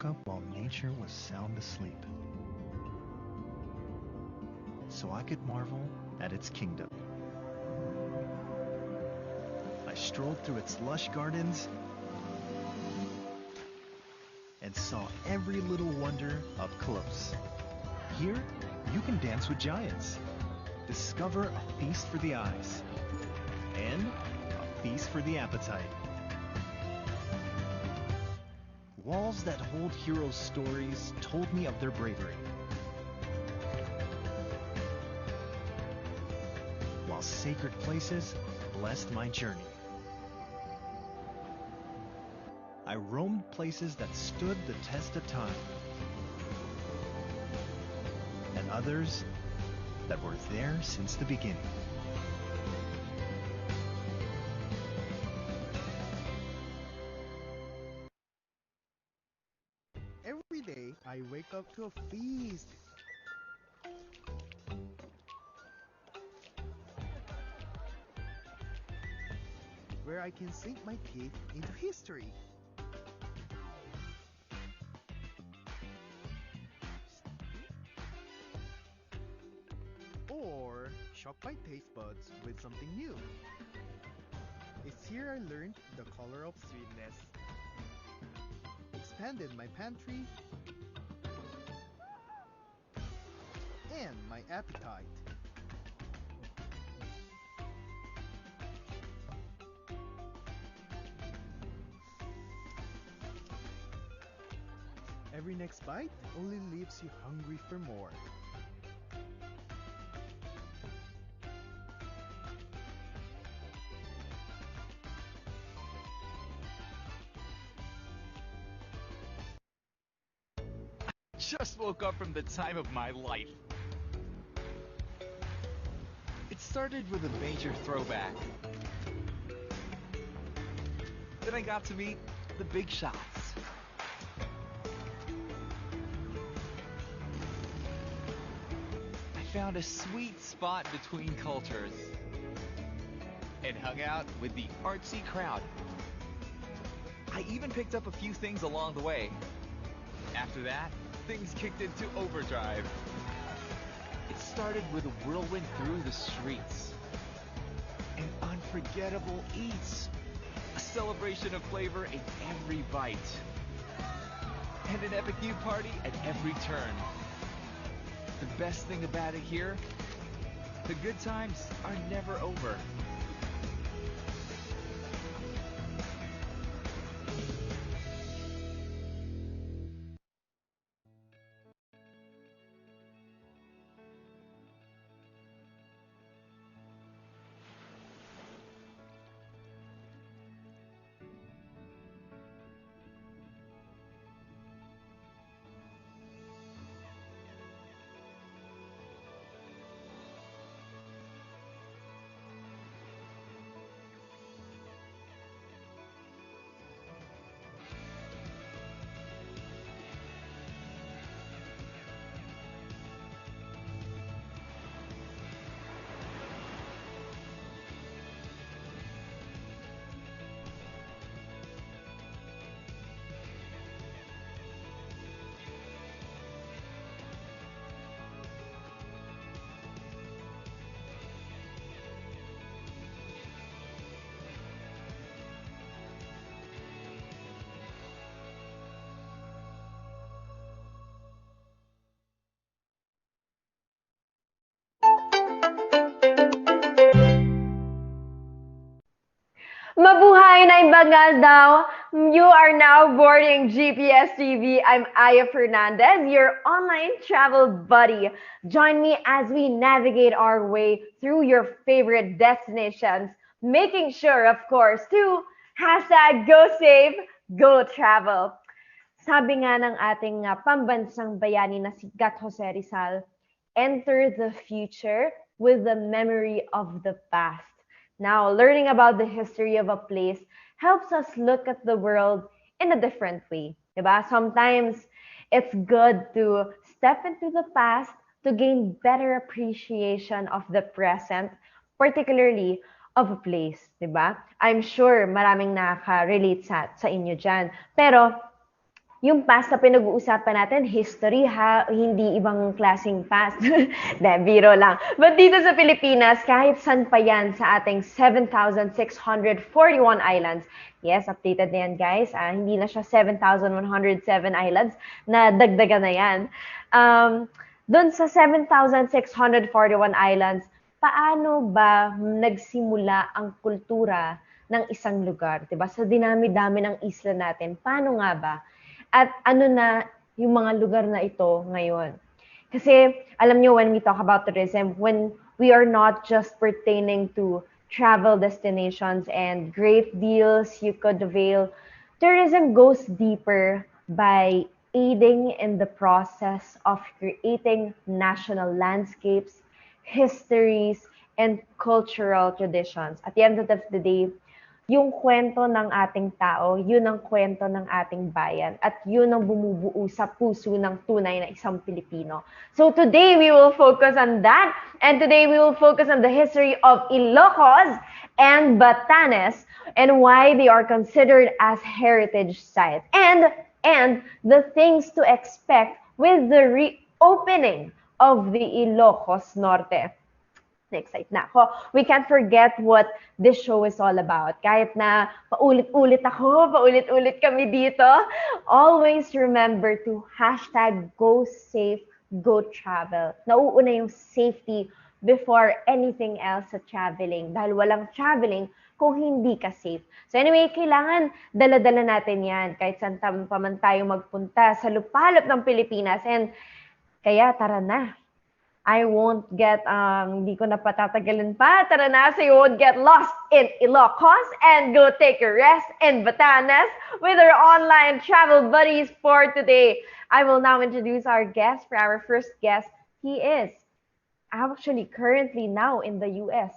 woke up while nature was sound asleep, so I could marvel at its kingdom. I strolled through its lush gardens and saw every little wonder up close. Here, you can dance with giants, discover a feast for the eyes, and a feast for the appetite. Walls that hold heroes' stories told me of their bravery, while sacred places blessed my journey. I roamed places that stood the test of time, and others that were there since the beginning. Every day, I wake up to a feast. Where I can sink my teeth into history. Or shock my taste buds with something new. It's here I learned the color of sweetness, expanded my pantry, and my appetite. Every next bite only leaves you hungry for more. Just woke up from the time of my life. It started with a major throwback. Then I got to meet the big shots. I found a sweet spot between cultures and hung out with the artsy crowd. I even picked up a few things along the way. After that, things kicked into overdrive. It started with a whirlwind through the streets, an unforgettable eats, a celebration of flavor in every bite, and an epic new party at every turn. The best thing about it here, the good times are never over. Mabuhay na Bangal daw. You are now boarding GPSTV. I'm Aya Fernandez, your online travel buddy. Join me as we navigate our way through your favorite destinations, making sure, of course, to hashtag go save, go travel. Sabi nga ng ating pambansang bayani na si Gat Jose Rizal, enter the future with the memory of the past. Now, learning about the history of a place helps us look at the world in a different way. Diba? Sometimes it's good to step into the past to gain better appreciation of the present, particularly of a place. Diba? I'm sure maraming nakaka-relate sa inyo dyan. Pero, yung past na pinag-uusapan natin, history ha, hindi ibang klaseng past. De, biro lang. But dito sa Pilipinas, kahit saan pa yan sa ating 7,641 islands, yes, updated na yan guys, hindi na siya 7,107 islands, na dagdagan na yan. Doon sa 7,641 islands, paano ba nagsimula ang kultura ng isang lugar, 'di ba? Sa dinami-dami ng isla natin, paano nga ba? At ano na yung mga lugar na ito ngayon? Kasi alam niyo when we talk about tourism, when we are not just pertaining to travel destinations and great deals you could avail, tourism goes deeper by aiding in the process of creating national landscapes, histories, and cultural traditions. At the end of the day, yung kwento ng ating tao, yun ang kwento ng ating bayan. At yun ang bumubuo sa puso ng tunay na isang Pilipino. So today, we will focus on that. And today, we will focus on the history of Ilocos and Batanes and why they are considered as heritage sites. And the things to expect with the reopening of the Ilocos Norte. Na-excite na ako. We can't forget what this show is all about. Kahit na paulit-ulit kami dito, always remember to #go safe, go travel. Nauuna yung safety before anything else sa traveling. Dahil walang traveling kung hindi ka safe. So anyway, kailangan dala-dala natin yan kahit saan pa man tayo magpunta sa lupalop ng Pilipinas. And kaya tara na. I won't get, hindi ko na patatagalin pa. Tara na, so you won't get lost in Ilocos and go take a rest in Batanes with our online travel buddies for today. I will now introduce our guest. For our first guest, he is actually currently now in the US.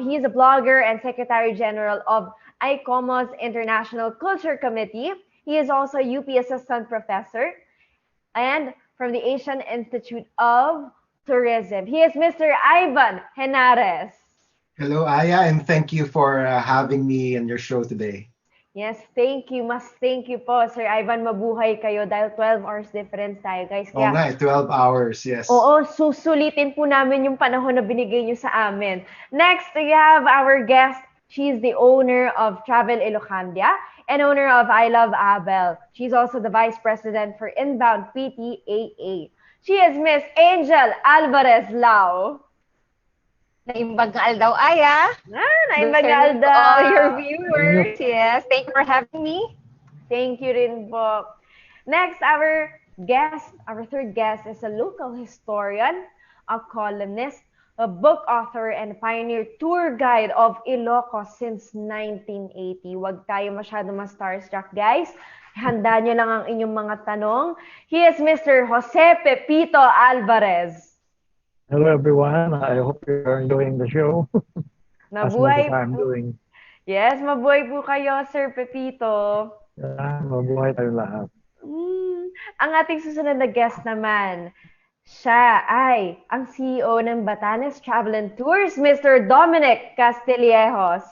He is a blogger and Secretary General of ICOMOS International Culture Committee. He is also a UP Assistant Professor and from the Asian Institute of Tourism. He is Mr. Ivan Henares. Hello, Aya, and thank you for having me on your show today. Yes, thank you. Mas thank you po, Sir Ivan. Mabuhay kayo dahil 12 hours difference tayo, guys. Oo nga, 12 hours, yes. Oo, susulitin po namin yung panahon na binigay nyo sa amin. Next, we have our guest. She's the owner of Travel Ilocandia and owner of I Love Avail. She's also the Vice President for Inbound PTAA. She is Miss Angel Alvarez Lau. Naimbagal daw, Aya. Naimbagal daw. All your viewers. Yes, thank you for having me. Thank you rin po. Next, our third guest is a local historian, a columnist, a book author, and pioneer tour guide of Ilocos since 1980. Huwag tayo masyado ma-starstruck, guys. Handa nyo lang ang inyong mga tanong. He is Mr. Jose Pepito Alvarez. Hello everyone. I hope you're enjoying the show. Mabuhay as much as I'm doing. Yes, mabuhay po kayo, Sir Pepito. Mabuhay tayo lahat. Ang ating susunod na guest naman, siya ay ang CEO ng Batanes Travel and Tours, Mr. Dominic Castillejos.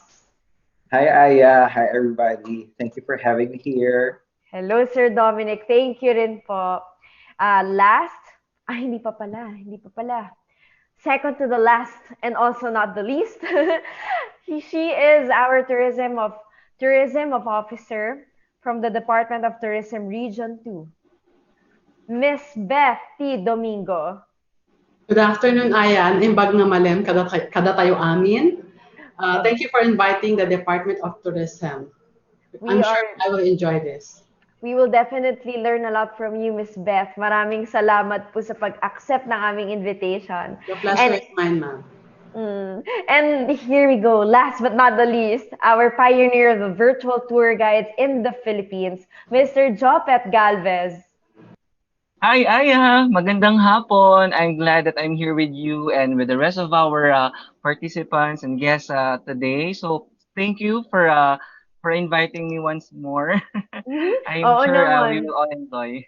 Hi, Aya. Hi, everybody. Thank you for having me here. Hello, Sir Dominic. Thank you rin po. Hindi pa pala. Second to the last and also not the least, she is our tourism of officer from the Department of Tourism Region 2, Miss Beth T. Domingo. Good afternoon, Ayan. Imbag na malen kada tayo amin. Thank you for inviting the Department of Tourism. I'm sure I will enjoy this. We will definitely learn a lot from you, Miss Beth. Maraming salamat po sa pag-accept ng aming invitation. The pleasure is mine, ma'am. And here we go. Last but not the least, our pioneer of the virtual tour guides in the Philippines, Mr. Jopet Galvez. Hi, Aya. Magandang hapon. I'm glad that I'm here with you and with the rest of our participants and guests today. So thank you for inviting me once more. I'm sure we will all enjoy.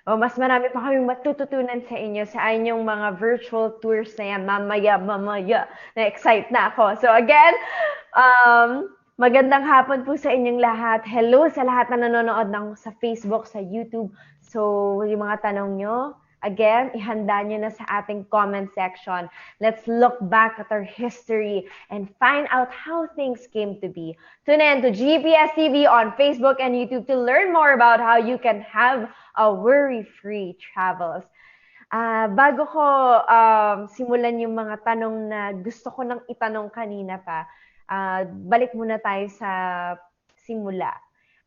Mas marami pa kaming matututunan sa inyo sa inyong mga virtual tours na yan. Mamaya. Na-excite na ako. So again, Magandang hapon po sa inyong lahat. Hello sa lahat na nanonood sa Facebook, sa YouTube. So, yung mga tanong nyo, again, ihanda nyo na sa ating comment section. Let's look back at our history and find out how things came to be. Tune in to GPS TV on Facebook and YouTube to learn more about how you can have a worry-free travels. Bago ko simulan yung mga tanong na gusto ko nang itanong kanina pa, balik muna tayo sa simula.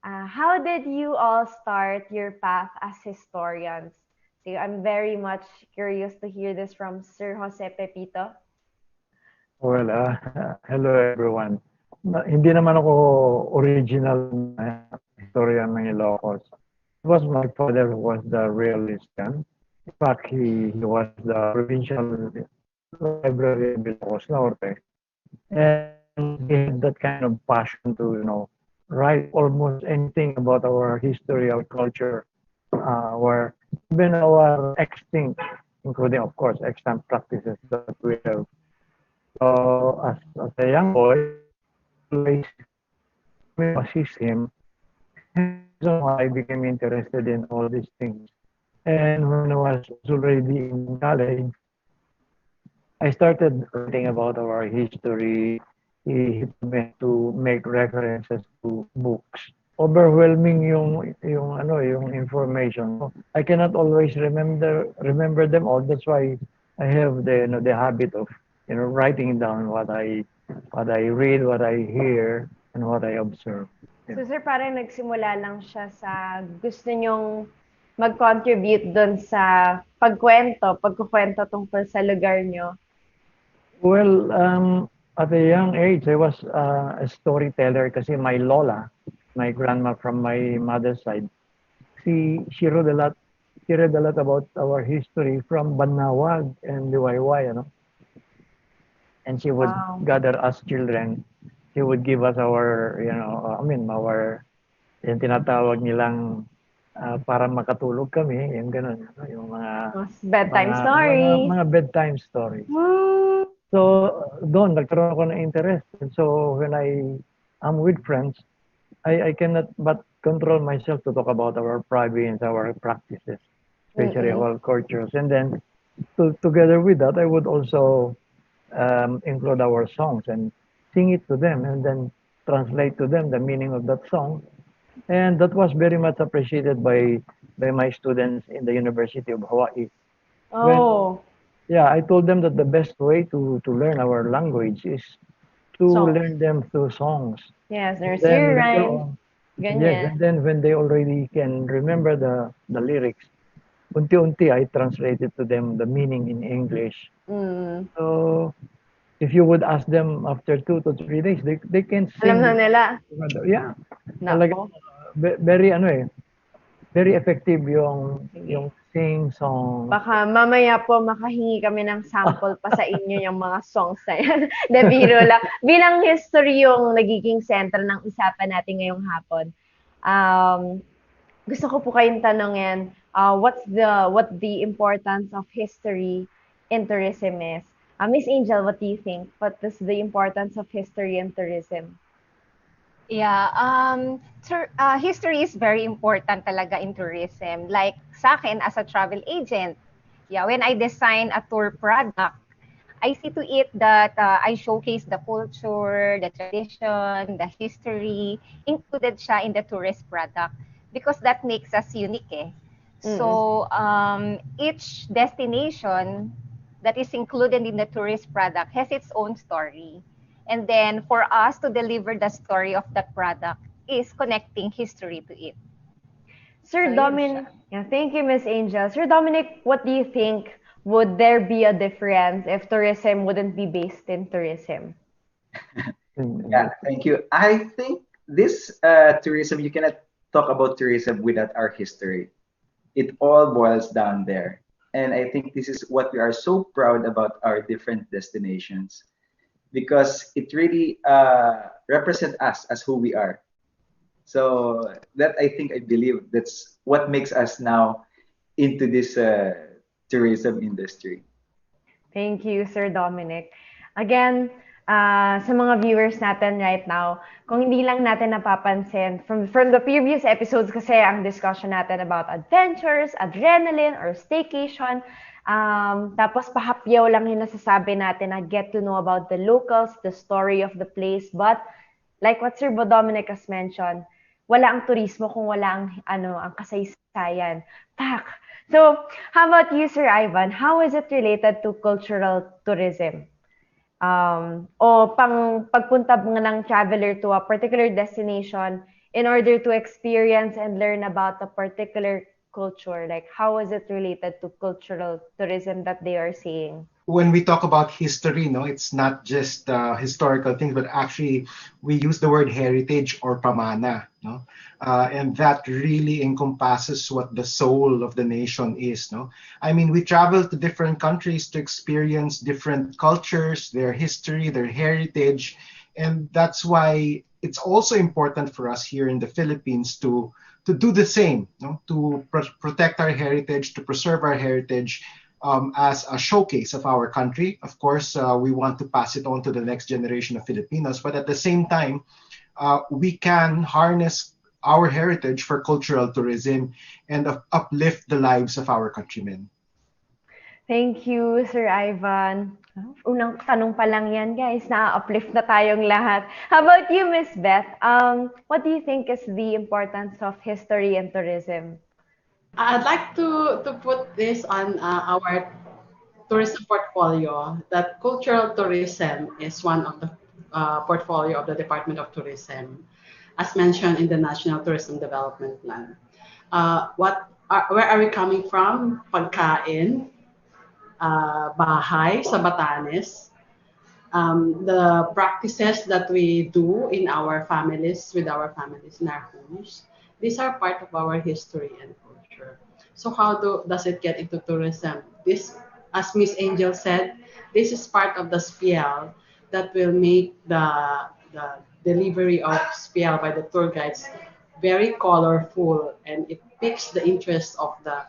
How did you all start your path as historians? So I'm very much curious to hear this from Sir Jose Pepito. Well, hello everyone. Hindi naman ako original na historian ng Ilocos. It was my father who was the real historian. In fact, he was the provincial library of Ilocos Norte. And he had that kind of passion to, write almost anything about our history, our culture, our even our extinct, including of course extant practices that we have. So as a young boy, I assist him. And so I became interested in all these things. And when I was already in college, I started writing about our history. He meant to make references to books. Overwhelming yung information. I cannot always remember them all. That's why I have the habit of writing down what I read, what I hear, and what I observe. So sir, parang nagsimula lang siya sa gusto nyong mag-contribute doon sa pagkukwento tungkol sa lugar nyo. Well, at a young age, I was a storyteller kasi my lola, my grandma from my mother's side, she read a lot. She read a lot about our history from Banawag and Liwayway, And she would gather us children. She would give us our, our, yung tinatawag nilang para makatulog kami, yung ganun, yung mga bedtime story. Mga bedtime stories. So, doon, nagkaroon ako ng interest. And so, when I am with friends, I cannot but control myself to talk about our province, our practices, especially our cultures. And then, together with that, I would also include our songs and sing it to them and then translate to them the meaning of that song. And that was very much appreciated by my students in the University of Hawaii. Oh. Yeah, I told them that the best way to learn our language is to learn them through songs. Yes, nursery rhymes. Yes, and then when they already can remember the lyrics, unti-unti I translated to them the meaning in English. So if you would ask them after 2 to 3 days, they can sing. Alam na nila. Yeah. Very very effective yung sing song. Baka mamaya po makahingi kami ng sample pa sa inyo yung mga songs na yan. De biro lang. Bilang history yung nagiging center ng usapan natin ngayong hapon. Gusto ko po kayong tanongin, what the importance of history in tourism is. Miss Angel, what do you think? What is the importance of history in tourism? Yeah, history is very important talaga in tourism. Like sa akin as a travel agent, when I design a tour product, I see to it that I showcase the culture, the tradition, the history included siya in the tourist product because that makes us unique eh. So each destination that is included in the tourist product has its own story. And then for us to deliver the story of that product is connecting history to it. Sir Dominic, thank you, Miss Angel. Sir Dominic, what do you think? Would there be a difference if tourism wouldn't be based in tourism? Yeah, thank you. I think this tourism, you cannot talk about tourism without our history. It all boils down there. And I think this is what we are so proud about our different destinations because it really represents us as who we are. So that I believe that's what makes us now into this tourism industry. Thank you, Sir Dominic. Again, sa mga viewers natin right now, kung hindi lang natin napapansin, from the previous episodes kasi ang discussion natin about adventures, adrenaline, or staycation, tapos pahapyaw lang yung nasasabi natin na get to know about the locals, the story of the place, but like what Sir Dominic has mentioned, wala ang turismo kung wala ang kasaysayan. Pak! So, how about you, Sir Ivan? How is it related to cultural tourism? O pagpunta ng traveler to a particular destination in order to experience and learn about a particular culture? Like, how is it related to cultural tourism that they are seeing? When we talk about history, no, it's not just historical things, but actually we use the word heritage or pamana, no, and that really encompasses what the soul of the nation is, no. I mean, we travel to different countries to experience different cultures, their history, their heritage, and that's why it's also important for us here in the Philippines to do the same, no, to protect our heritage, to preserve our heritage, as a showcase of our country. Of course, we want to pass it on to the next generation of Filipinos, but at the same time, we can harness our heritage for cultural tourism and uplift the lives of our countrymen. Thank you, Sir Ivan. Unang tanong pa lang yan, guys. Na-uplift na tayong lahat. How about you, Miss Beth? What do you think is the importance of history and tourism? I'd like to put this on our tourism portfolio, that cultural tourism is one of the portfolio of the Department of Tourism, as mentioned in the National Tourism Development Plan. Where are we coming from? Pagkain, bahay sa Batanes, the practices that we do in our families, with our families in our homes, these are part of our history and culture. So how does it get into tourism? This, as Miss Angel said, this is part of the spiel that will make the delivery of spiel by the tour guides very colorful, and it piques the interest of the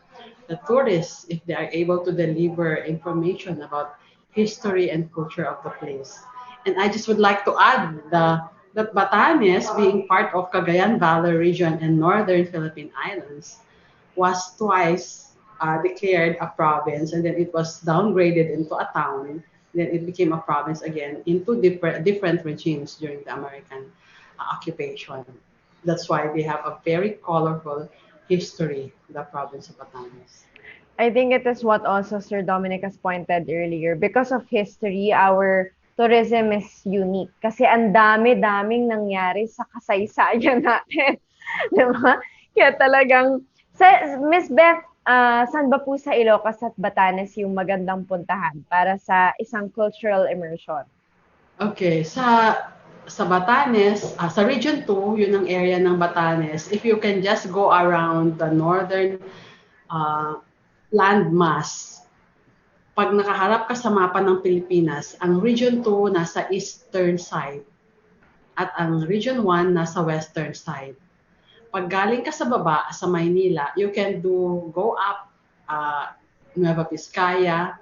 tourists if they are able to deliver information about history and culture of the place. And I just would like to add that Batanes, being part of Cagayan Valley region and northern Philippine Islands, was twice declared a province, and then it was downgraded into a town. Then it became a province again into different regimes during the American occupation. That's why they have a very colorful history, the province of Batanes. I think it is what also Sir Dominic has pointed earlier. Because of history, our tourism is unique. Kasi ang dami-daming nangyari sa kasaysayan natin. Diba? Kaya talagang, Miss Beth, saan ba po sa Ilocos at Batanes yung magandang puntahan para sa isang cultural immersion? Okay, sa Batanes, sa Region 2, yun ang area ng Batanes. If you can just go around the northern landmass, pag nakaharap ka sa mapa ng Pilipinas, ang Region 2 nasa eastern side at ang Region 1 nasa western side. Pag galing ka sa baba, sa Maynila, you can go up Nueva Vizcaya,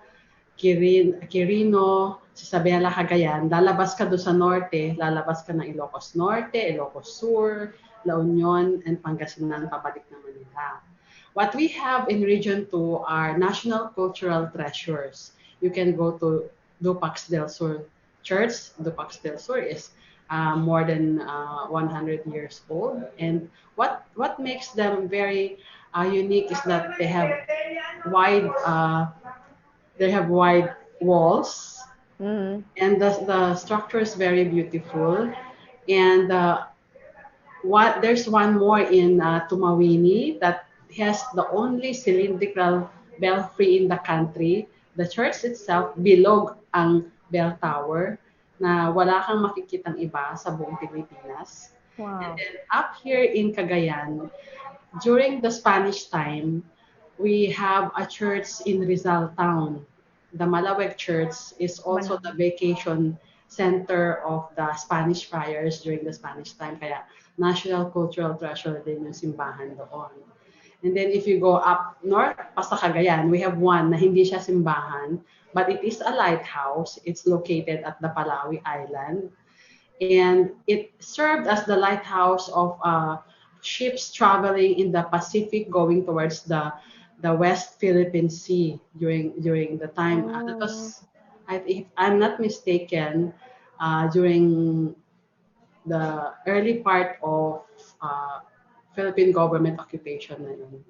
Quirino, Isabela, Cagayan, lalabas ka doon sa norte, lalabas ka ng Ilocos Norte, Ilocos Sur, La Union, and Pangasinan, pabalik na Manila. What we have in Region 2 are national cultural treasures. You can go to Dupax del Sur Church. Dupax del Sur is more than 100 years old. And what makes them very unique is that they have wide walls, and the structure is very beautiful. And there's one more in Tumawini that has the only cylindrical belfry in the country. The church itself, bilog ang bell tower na wala kang makikitang iba sa buong Pilipinas. Wow. And then up here in Cagayan, during the Spanish time, we have a church in Rizal town. The Malaweg Church is also the vacation center of the Spanish friars during the Spanish time. Kaya national cultural treasure din yung simbahan doon. And then if you go up north, pa sa Cagayan, we have one na hindi siya simbahan, but it is a lighthouse. It's located at the Palawi Island, and it served as the lighthouse of ships traveling in the Pacific going towards the West Philippine Sea during the time. That Oh. was, if I'm not mistaken, during the early part of uh, Philippine government occupation na yun.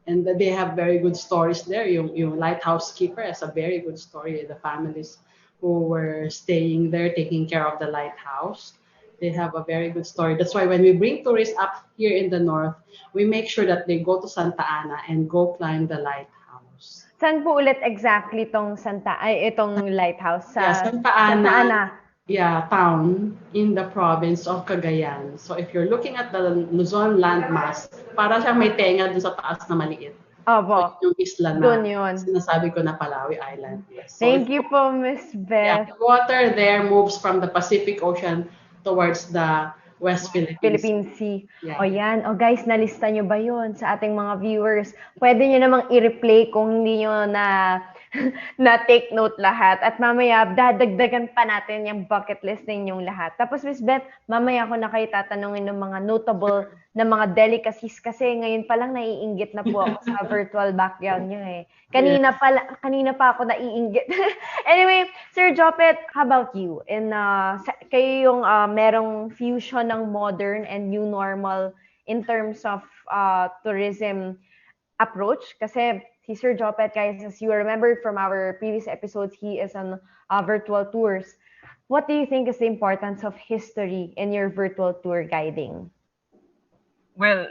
And they have very good stories there. Yung lighthouse keeper has a very good story. The families who were staying there, taking care of the lighthouse, they have a very good story. That's why when we bring tourists up here in the north, we make sure that they go to Santa Ana and go climb the lighthouse. Saan po ulit exactly itong lighthouse Yeah, sa Santa Santa Ana, Ana? yeah, town in the province of Cagayan. So if you're looking at the Luzon landmass, para siyang may tenga dun sa taas na maliit. So Opo. yung isla na Doon yun. sinasabi ko na Palawi Island. Yes. So Thank you po, Miss yeah, Beth. the water there moves from the Pacific Ocean towards the West Philippines. Philippine Sea. Yeah. O yan. O guys, nalista nyo ba yun sa ating mga viewers? Pwede nyo namang i-replay kung hindi nyo na take note lahat. At mamaya, dadagdagan pa natin yung bucket list ninyong lahat. Tapos, Miss Beth, mamaya ko na kayo tatanungin ng mga notable na mga delicacies kasi ngayon pa lang naiinggit na po ako sa virtual background nyo eh. Kanina pa ako naiinggit. Anyway, Sir Jopet, how about you? Kayo yung merong fusion ng modern and new normal in terms of tourism approach kasi si Sir Jopet, guys, as you remember from our previous episodes, he is on virtual tours. What do you think is the importance of history in your virtual tour guiding? Well,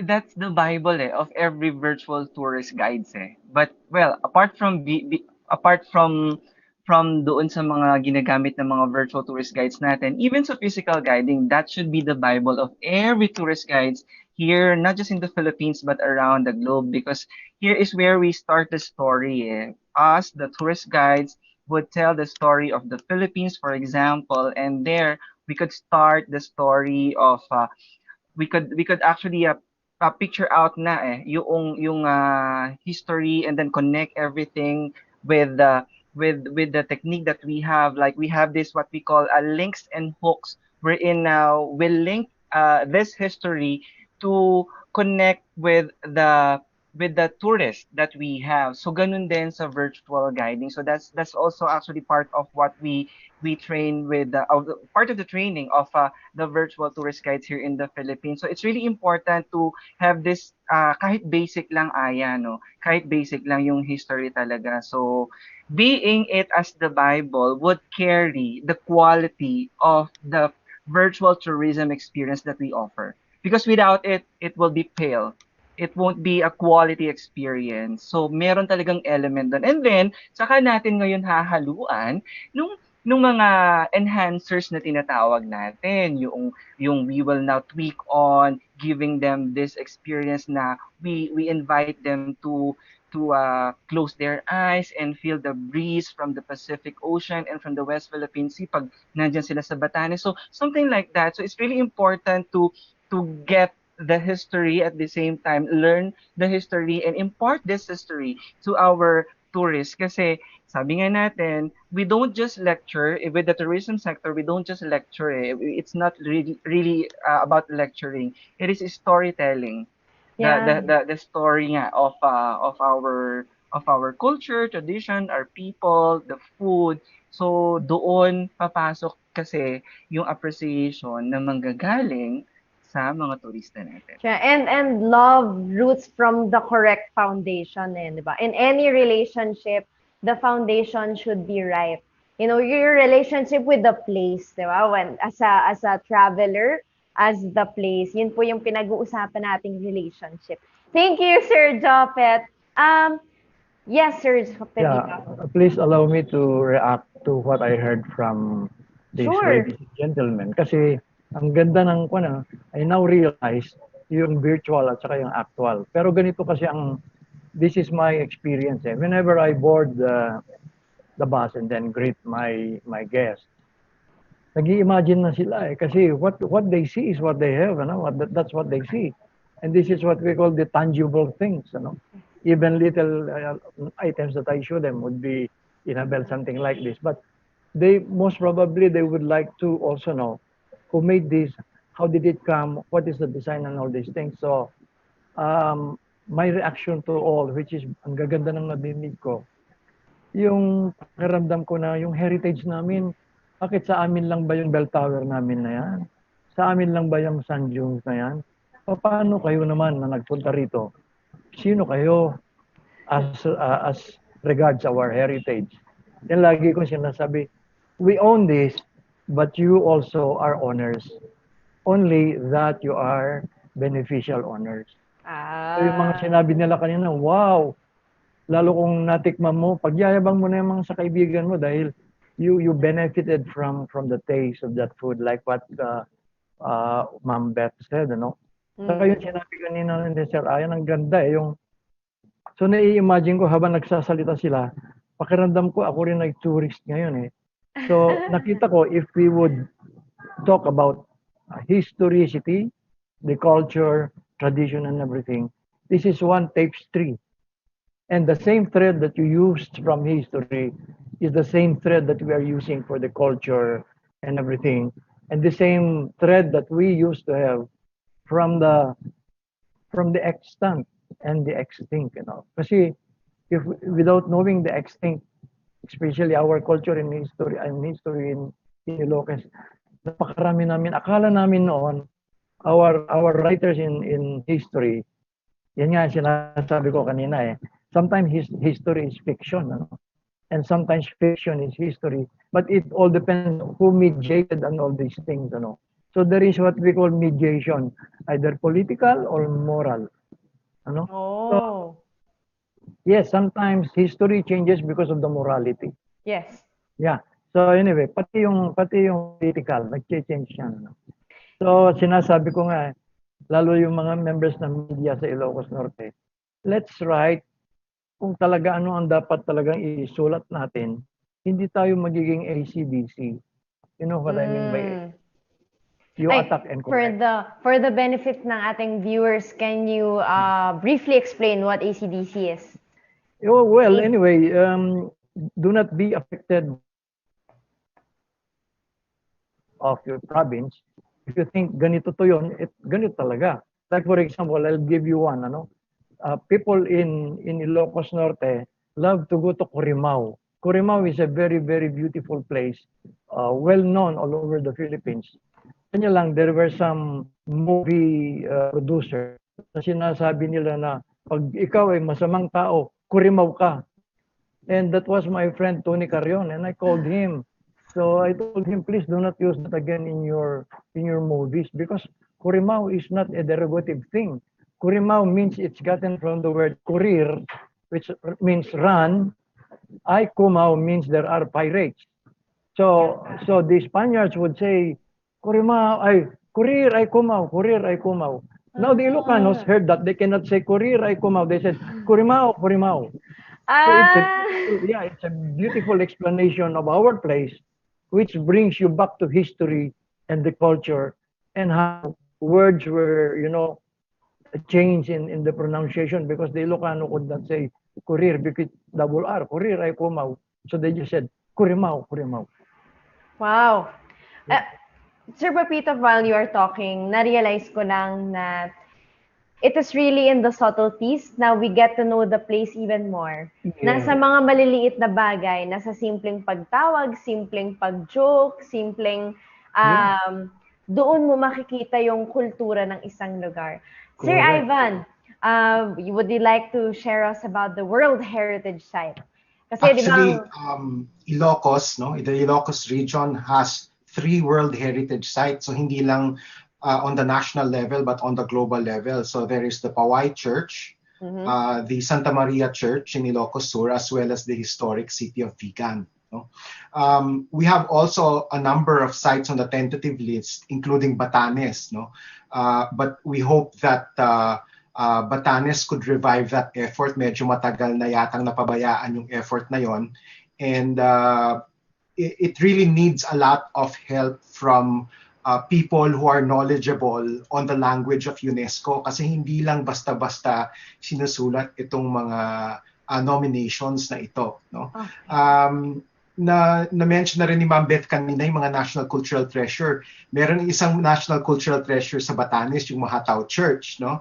that's the Bible of every virtual tourist guides But well, apart from doon sa mga ginagamit ng mga virtual tourist guides natin, even sa physical guiding, that should be the Bible of every tourist guides here, not just in the Philippines but around the globe, because here is where we start the story. Us, the tourist guides, would tell the story of the Philippines, for example, and there we could start the story of we could actually picture out na yung history, and then connect everything with the technique that we have. Like we have this what we call links and hooks, wherein we link this history to connect with the tourists that we have. So ganun din sa virtual guiding. So that's also actually part of what we train with part of the training of the virtual tourist guides here in the Philippines. So it's really important to have this kahit basic lang no? Kahit basic lang yung history talaga. So being it as the Bible would carry the quality of the virtual tourism experience that we offer. Because without it, it will be pale. It won't be a quality experience. So meron talagang element doon. And then, saka natin ngayon hahaluan nung mga enhancers na tinatawag natin, yung we will now tweak on, giving them this experience na we invite them to close their eyes and feel the breeze from the Pacific Ocean and from the West Philippine Sea pag nandyan sila sa Batanes. So something like that. So it's really important to get the history at the same time, learn the history and impart this history to our tourists. Kasi sabi nga natin, we don't just lecture with the tourism sector. We don't just lecture. It's not really about lecturing. It is storytelling. Yeah. The story nga of our culture, tradition, our people, the food. So doon papasok kasi yung appreciation na manggagaling sa mga turista natin. Yeah, and love roots from the correct foundation, di ba? In any relationship, the foundation should be right. You know, your relationship with the place, di ba? When as a traveler, as the place, yun po yung pinag-uusapan nating relationship. Thank you, Sir Jopet. Yes, Sir Jopet. Yeah, please allow me to react to what I heard from these Sure. ladies and gentlemen. Kasi ang ganda ng I now realize yung virtual at saka yung actual. Pero ganito kasi this is my experience. Whenever I board the bus and then greet my guests, nag-i-imagine na sila kasi what they see is what they have, that's what they see. And this is what we call the tangible things, Even little items that I show them would be in avail something like this. But they most probably they would like to also know who made this, how did it come, what is the design and all these things. So my reaction to all, which is ang gaganda ng nadinig ko, yung pakiramdam ko na yung heritage namin, bakit sa amin lang ba yung bell tower namin na yan? Sa amin lang ba yung San Junes na yan? Paano kayo naman na nagpunta rito? Sino kayo as regards our heritage? Yan lagi ko sinasabi, we own this, but you also are owners. Only that you are beneficial owners. So yung mga sinabi nila kanina, wow, lalo kung natikman mo, pagyayabang mo na yung mga sa kaibigan mo dahil you benefited from the taste of that food, like what Ma'am Beth said, ano? Saka yung sinabi kanina ni Sir Ayan, ang ganda eh, yung so nai-imagine ko habang nagsasalita sila, pakiramdam ko ako rin ay tourist ngayon eh. So nakita ko if we would talk about historicity, the culture, tradition and everything, this is one tapestry. And the same thread that you used from history is the same thread that we are using for the culture and everything. And the same thread that we used to have from the extant and the extinct, you know. Kasi if without knowing the extinct, especially our culture and history in Ilocos, napakarami namin, akala namin noon, our writers in history, yan nga sinasabi ko kanina eh, sometimes history is fiction, ano? And sometimes fiction is history, but it all depends who mediated and all these things, ano? So there is what we call mediation, either political or moral, ano? So, yes, sometimes history changes because of the morality. Yes. Yeah. So anyway, pati yung political, nag-change yan, ano? So sinasabi ko nga, lalo yung mga members ng media sa Ilocos Norte, let's write kung talaga ano ang dapat talagang isulat natin, hindi tayo magiging ACDC. You know what I mean by you attack and correct. For the benefit ng ating viewers, can you briefly explain what ACDC is? Oh, well, anyway, do not be affected of your province. If you think ganito to yun, ganito talaga. Like for example, I'll give you one, ano? People in Ilocos Norte love to go to Corimao. Corimao is a very, very beautiful place, well known all over the Philippines. Kanya lang, there were some movie producers na sinasabi nila na pag ikaw ay masamang tao, Corimao ka. And that was my friend Tony Carrion, and I called him. So I told him, please do not use that again in your movies because Corimao is not a derogative thing. Corimao means it's gotten from the word kurir, which means run. Ay kumao means there are pirates. So the Spaniards would say, Corimao, ay kurir ay kumao, kurir ay kumao. Now the Ilocanos heard that they cannot say kurir ay kumao. They said Corimao, Corimao. So it's a beautiful explanation of our place, which brings you back to history and the culture and how words were, you know, change in the pronunciation because the Ilocano could not say kurir because double R, kurir ay kumao. So they just said Corimao, Corimao. Wow. Sir Papito, while you are talking, na-realize ko lang na it is really in the subtleties. Now we get to know the place even more. Yeah. Nasa mga maliliit na bagay, nasa simpleng pagtawag, simpleng pag-joke, simpleng doon mo makikita yung kultura ng isang lugar. Sir Correct. Ivan, would you like to share us about the World Heritage Site? Kasi Actually, Ilocos, no, the Ilocos region has 3 World Heritage Sites. So hindi lang on the national level, but on the global level. So there is the Pawai Church, the Santa Maria Church in Ilocos Sur, as well as the historic city of Vigan. No? We have also a number of sites on the tentative list, including Batanes. No? But we hope that Batanes could revive that effort. Medyo matagal na yatang napabayaan yung effort na yon. And it really needs a lot of help from people who are knowledgeable on the language of UNESCO kasi hindi lang basta-basta sinusulat itong mga nominations na ito, no? Okay. Na-mention na rin ni Ma'am Beth kanina yung mga National Cultural Treasure. Meron isang National Cultural Treasure sa Batanes, yung Mahatao Church, no?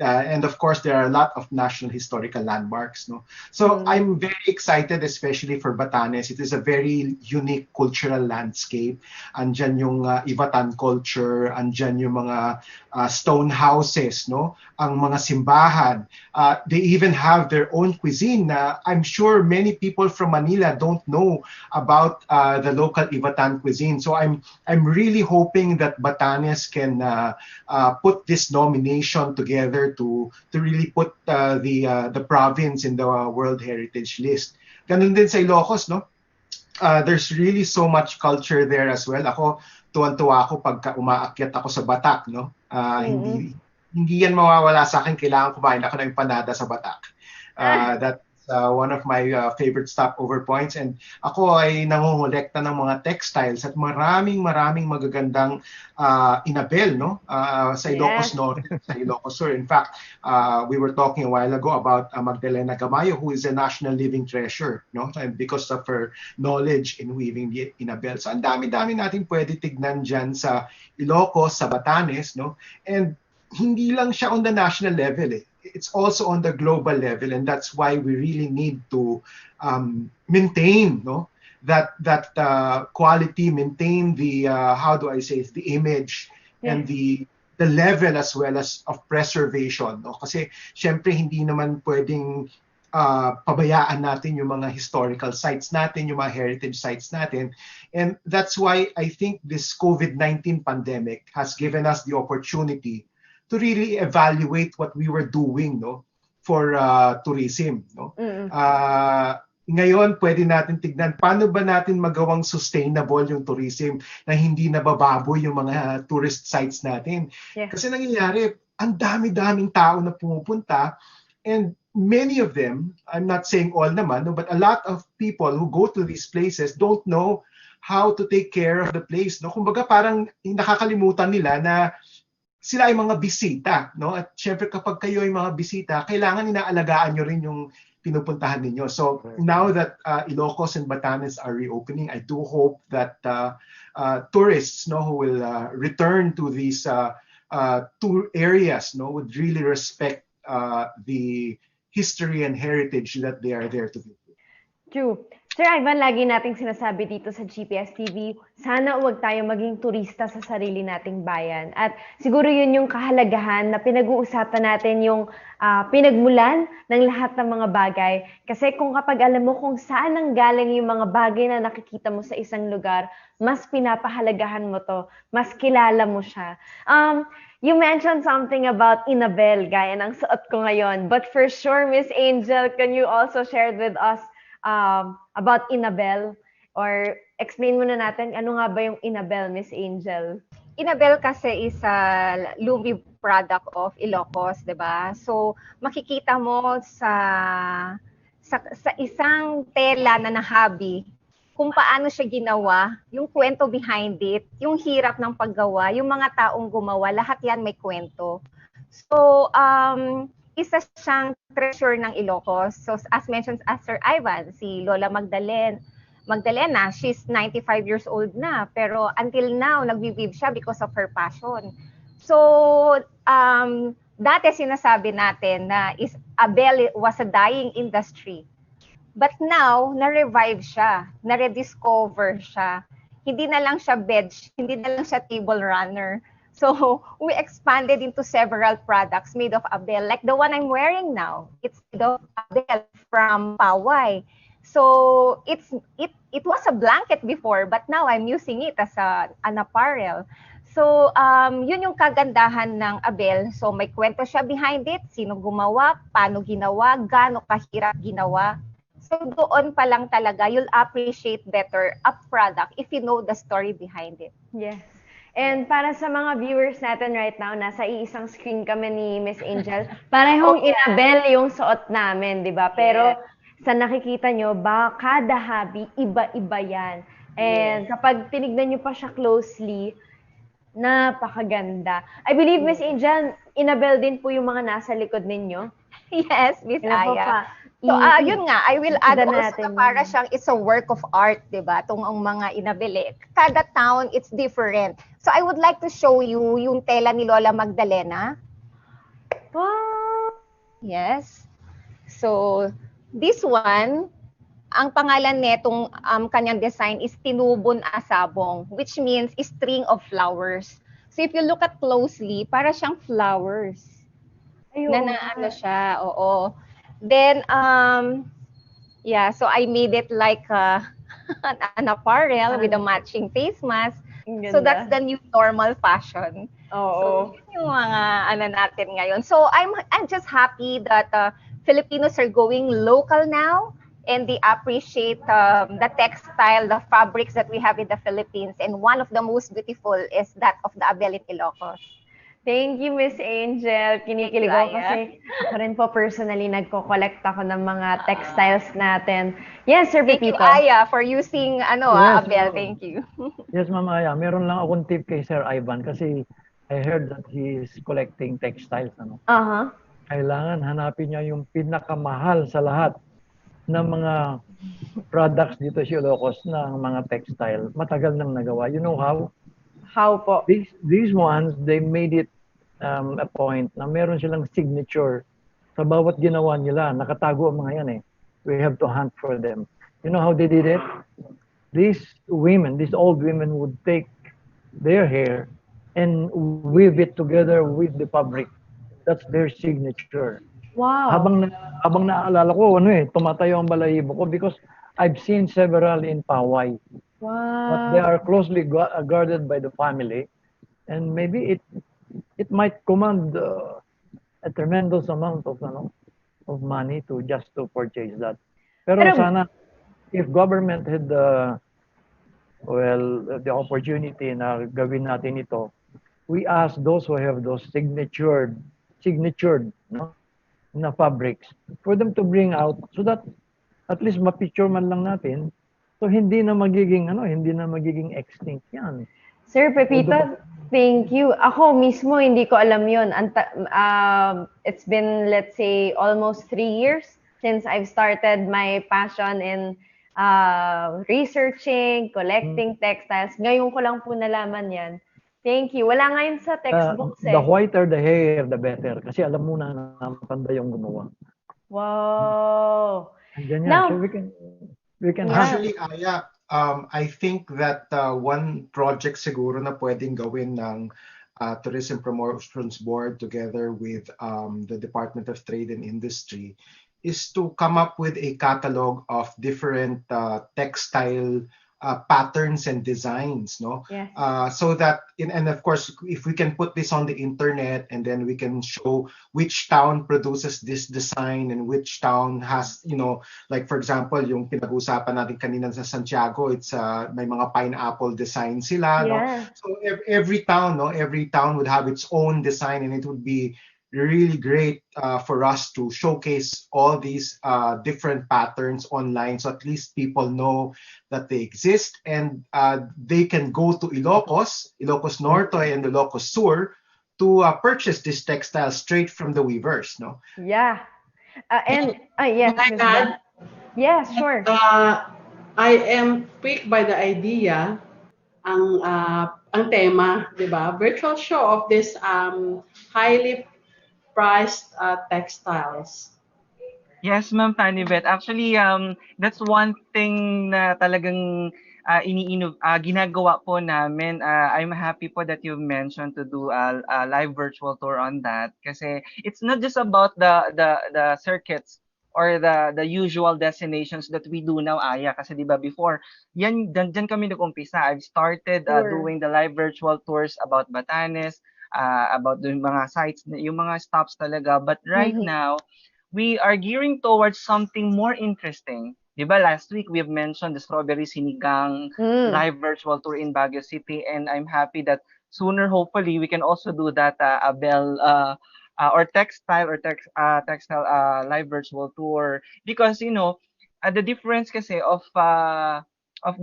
And of course, there are a lot of national historical landmarks, no? So I'm very excited, especially for Batanes. It is a very unique cultural landscape. Andyan yung Ivatan culture, andyan yung mga stone houses, no? Ang mga simbahan. They even have their own cuisine. I'm sure many people from Manila don't know about the local Ivatan cuisine. So I'm really hoping that Batanes can put this nomination together to really put the province in the World Heritage List. Ganun din sa Ilocos, no? There's really so much culture there as well. Ako, tuwan-tuwa ako pagka umaakyat ako sa Batak, no? Hindi yan mawawala sa akin. Kailangan kumain ako ng empanada sa Batak. That's one of my favorite stopover points. And ako ay nangongolekta ng mga textiles at maraming magagandang inabel, no? Sa Ilocos Norte, sa Ilocos Sur. In fact, we were talking a while ago about Magdalena Gamayo, who is a national living treasure, no? And because of her knowledge in weaving the inabel. So ang dami-dami natin pwede tignan dyan sa Ilocos, sa Batanes, no? And hindi lang siya on the national level, eh. It's also on the global level, and that's why we really need to maintain, no, that quality, maintain the how do I say it, the image and the level as well as of preservation, no? Kasi syempre hindi naman pwedeng pabayaan natin yung mga historical sites natin, yung mga heritage sites natin. And that's why I think this COVID-19 pandemic has given us the opportunity to really evaluate what we were doing, no, for tourism, no. Ngayon pwede natin tignan paano ba natin magawang sustainable yung tourism na hindi nabababoy yung mga tourist sites natin. Kasi nangyayari, ang dami-daming tao na pumupunta, and many of them, I'm not saying all naman, no, but a lot of people who go to these places don't know how to take care of the place, no. Kumbaga parang nakakalimutan nila na sila ay mga bisita, no? At syempre kapag kayo ay mga bisita, kailangan inaalagaan nyo rin yung pinupuntahan ninyo. So now that Ilocos and Batanes are reopening, I do hope that tourists, no, who will return to these two areas, no, would really respect the history and heritage that they are there to visit. True. Sir Ivan, lagi nating sinasabi dito sa GPS TV, sana huwag tayo maging turista sa sarili nating bayan. At siguro yun yung kahalagahan na pinag-uusapan natin yung pinagmulan ng lahat ng mga bagay. Kasi kung kapag alam mo kung saan nanggaling yung mga bagay na nakikita mo sa isang lugar, mas pinapahalagahan mo to, mas kilala mo siya. You mentioned something about inabel, gaya ng suot ko ngayon. But for sure, Miss Angel, can you also share with us about inabel, or explain muna natin ano nga ba yung inabel, Miss Angel? Inabel kasi is a lumi product of Ilocos, 'di ba? So makikita mo sa isang tela na nahabi kung paano siya ginawa, yung kwento behind it, yung hirap ng paggawa, yung mga taong gumawa, lahat yan may kwento. So isa siyang treasure ng Ilocos. So as mentioned as Sir Ivan, si Lola Magdalena, she's 95 years old na, pero until now nagbi-weave siya because of her passion. So dati sinasabi natin na abel was a dying industry. But now na-revive siya, na-rediscover siya. Hindi na lang siya bench, hindi na lang siya table runner. So we expanded into several products made of abel, like the one I'm wearing now. It's made of abel from Paway. So it was a blanket before, but now I'm using it as an apparel. So yun yung kagandahan ng abel. So may kwento siya behind it, sino gumawa, paano ginawa, gaano kahirap ginawa. So doon pa lang talaga you'll appreciate better a product if you know the story behind it. Yes. And para sa mga viewers natin right now, nasa iisang screen kami ni Miss Angel. Parehong inabel yung suot namin, di ba? Pero sa nakikita nyo, kada hobby, iba-iba yan. And kapag tinignan nyo pa siya closely, napakaganda. I believe, Miss Angel, inabel din po yung mga nasa likod ninyo. Yes, Miss Kailan pa Aya. pa? So, yun nga, I will add Ida also natin na para yun. siyang it's a work of art, di ba? Itong ang mga inabili. Kada town, it's different. So, I would like to show you yung tela ni Lola Magdalena. Wow! Yes. So, this one, ang pangalan netong kanyang design is Tinubon Asabong, which means string of flowers. So, if you look at closely, para siyang flowers. Ay, Na oo naano nga. siya, oo. Then, yeah, so I made it like an apparel with a Parang, matching face mask. ang So that's ganda. the new normal fashion. So Oo. yun yung mga ano natin ngayon. So I'm just happy that Filipinos are going local now and they appreciate the textile, the fabrics that we have in the Philippines. And one of the most beautiful is that of the avail in Ilocos. Thank you, Miss Angel. Thank you, Kinikilig ako Aya. kasi ako rin po personally nagko-collect ako ng mga textiles natin. Yes, Sir Thank you, Pepito. Aya, for using Yes, Abel. ma'am. Thank you. Yes, Ma'am Aya. Meron lang akong tip kay Sir Ivan kasi I heard that he is collecting textiles. Ano? Uh-huh. Kailangan hanapin niya yung pinakamahal sa lahat ng mga products dito sa Ilocos ng mga textile. Matagal nang nagawa. You know how? How po? These ones, they made it a point na meron silang signature sa bawat ginawa nila. Nakatago ang mga yan eh. We have to hunt for them. You know how they did it? These women, these old women would take their hair and weave it together with the fabric. That's their signature. Wow. Habang naaalala ko, ano eh, tumatayo ang balahibo ko because I've seen several in Paway. But they Wow. are closely guarded by the family, and maybe it might command a tremendous amount of money to just to purchase that. Pero Pero, sana if government had the opportunity na gawin natin ito, we ask those who have those signatured no na fabrics for them to bring out so that at least ma-picture man lang natin. So hindi na magiging extinct yan. Sir Pepito, thank you. Ako mismo, hindi ko alam yun. It's been, let's say, almost 3 years since I've started my passion in researching, collecting textiles. Ngayon ko lang po nalaman yan. Thank you. Wala nga yun sa textbooks The eh. whiter the hair, the better. Kasi alam mo na matanda yung gumawa. Wow. And ganyan. Now, So we can Yeah. Actually, Aya, I think that one project siguro na pwedeng gawin ng Tourism Promotions Board together with the Department of Trade and Industry is to come up with a catalog of different textile patterns and designs, no? yes. So that, and of course, if we can put this on the internet and then we can show which town produces this design and which town has, like for example, yung pinag-usapan natin kanina sa Santiago, it's may mga pineapple design sila, no? Yeah. So every town, no, every town would have its own design, and it would be really great for us to showcase all these different patterns online, so at least people know that they exist, and they can go to Ilocos Norte and Ilocos Sur to purchase this textile straight from the weavers, no? Yeah. And, yes, Can I Miss add? Beth. Yeah, sure. I am piqued by the idea, ang tema, di ba? Virtual show of this highly priced textiles. Yes, Ma'am Panibet. Actually, that's one thing na talagang ginagawa po namin. I'm happy po that you mentioned to do a live virtual tour on that kasi it's not just about the circuits or the usual destinations that we do now, Aya. Kasi 'di ba before, dyan kami nag-umpisa. I've started Sure. doing the live virtual tours about Batanes, about yung mga sites, yung mga stops talaga. But right Mhm. now, we are gearing towards something more interesting. Diba, last week we have mentioned the Strawberry Sinigang live virtual tour in Baguio City, and I'm happy that sooner, hopefully, we can also do that Abel or textile live virtual tour because the difference kasi of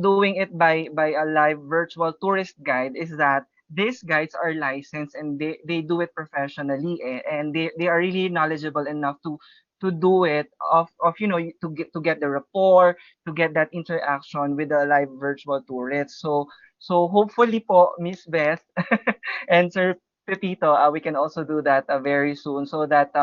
doing it by a live virtual tourist guide is that these guides are licensed and they do it professionally, and they are really knowledgeable enough to do it of to get the rapport, to get that interaction with the live virtual tourists. So hopefully po, Miss Beth and Sir Pepito, we can also do that very soon, so that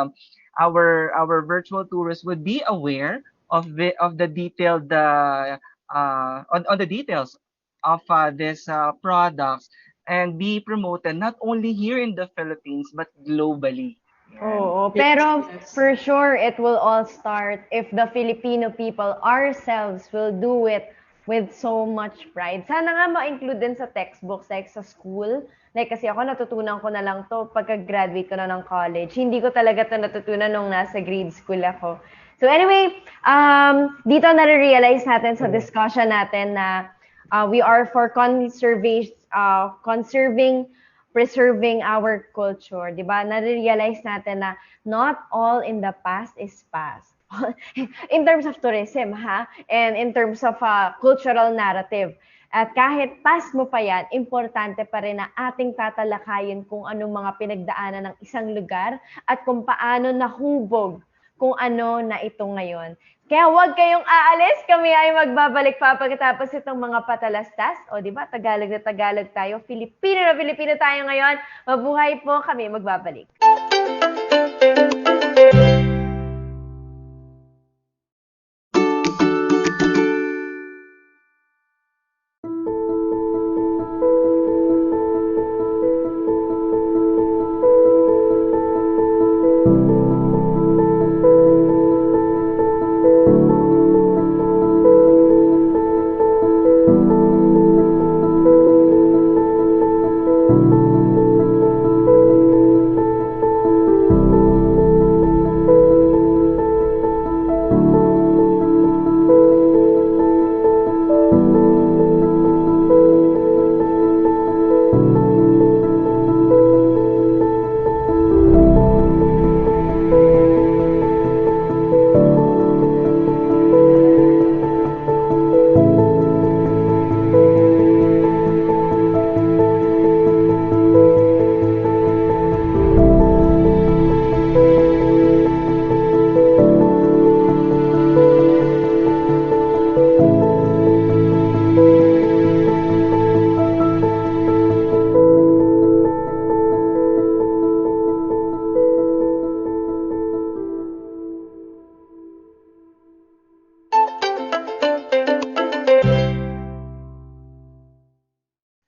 our virtual tourists would be aware of the detailed on the details of these products, and be promoted not only here in the Philippines but globally. Yan. Oo, Yes, pero yes. for sure it will all start if the Filipino people ourselves will do it with so much pride. Sana nga ma-include din sa textbooks, like sa school. Like kasi ako natutunan ko na lang to pagka-graduate ko na ng college. Hindi ko talaga to natutunan nung nasa grade school ako. So anyway, dito na-realize natin sa discussion natin na we are for conserving preserving our culture, 'di ba? Na-realize natin na not all in the past is past. In terms of tourism, ha? And in terms of cultural narrative. At kahit past mo pa yan, importante pa rin na ating tatalakayin kung anong mga pinagdaanan ng isang lugar at kung paano nahubog kung ano na ito ngayon. Kaya huwag kayong aalis, kami ay magbabalik pa pagkatapos itong mga patalastas. O di ba, Tagalog na Tagalog tayo, Filipino na Filipino tayo ngayon. Mabuhay po, kami magbabalik.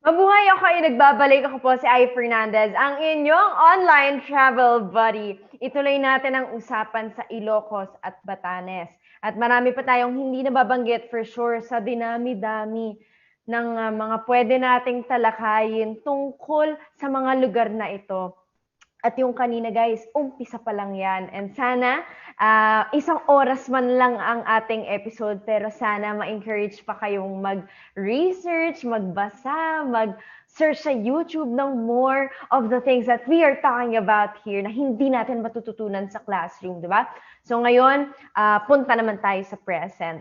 Mabuhay ako ay nagbabalik. Ako po si Ai Fernandez, ang inyong online travel buddy. Ituloy natin ang usapan sa Ilocos at Batanes. At marami pa tayong hindi nababanggit for sure sa dinami-dami ng mga pwede nating talakayin tungkol sa mga lugar na ito. At yung kanina guys, umpisa pa lang yan. And sana, isang oras man lang ang ating episode, pero sana ma-encourage pa kayong mag-research, magbasa, mag-search sa YouTube ng more of the things that we are talking about here na hindi natin matututunan sa classroom, di ba? So ngayon, punta naman tayo sa present.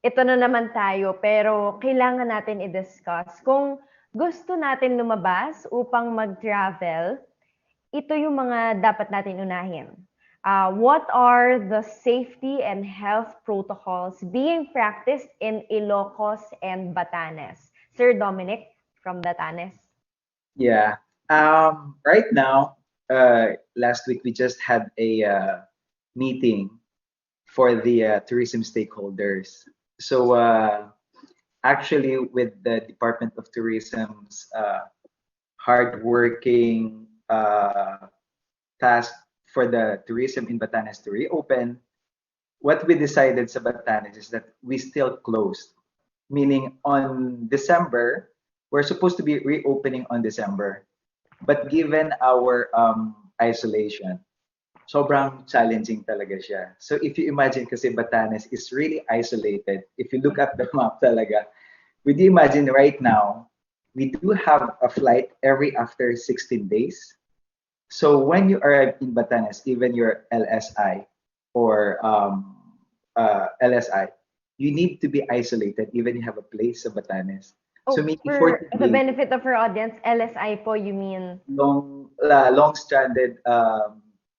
Ito na naman tayo, pero kailangan natin i-discuss kung gusto natin lumabas upang mag-travel, ito yung mga dapat natin unahin. What are the safety and health protocols being practiced in Ilocos and Batanes? Sir Dominic from Batanes. Yeah. Right now, last week we just had a meeting for the tourism stakeholders. So actually, with the Department of Tourism's hardworking task for the tourism in Batanes to reopen, what we decided sa Batanes is that we still closed. Meaning on December, we're supposed to be reopening on December. But given our isolation, sobrang challenging talaga siya. So if you imagine kasi Batanes is really isolated. If you look at the map talaga, would you imagine right now, we do have a flight every after 16 days. So when you arrive in Batanes, even your LSI or LSI, you need to be isolated even you have a place sa Batanes. So Oh, maybe for 14 the days, benefit of our audience, LSI po, you mean? long stranded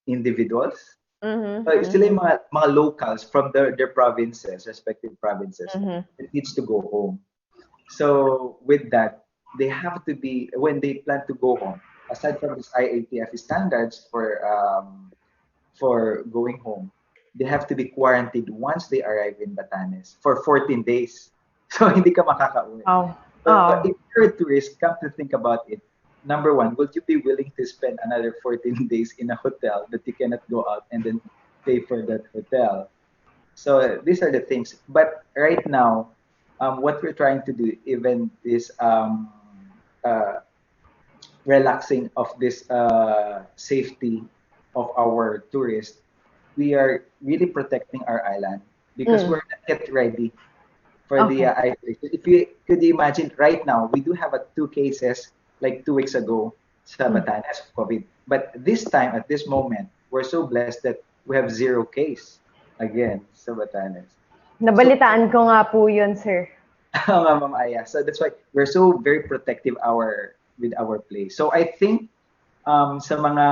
individuals. So Mm-hmm, sila mm-hmm, yung mga locals from their provinces, respective provinces, mm-hmm. that needs to go home. So with that, they have to be when they plan to go home. Aside from this IATF standards for going home, they have to be quarantined once they arrive in Batanes for 14 days. So hindi ka makakauwi. Wow. So Oh. if you're a tourist, come to think about it. Number one, would you be willing to spend another 14 days in a hotel that you cannot go out and then pay for that hotel? So these are the things. But right now, what we're trying to do, even this uh, relaxing of this safety of our tourists, we are really protecting our island because Mm. we're not yet ready for the Okay. isolation. If you could imagine, right now we do have two cases like 2 weeks ago sa Mm. Batanes of COVID. But this time, at this moment, we're so blessed that we have 0 case again sa Batanes. So, Nabalitaan ko nga po yun, sir. Ma'am Aya. So that's why we're so very protective with our place. So I think sa sa mga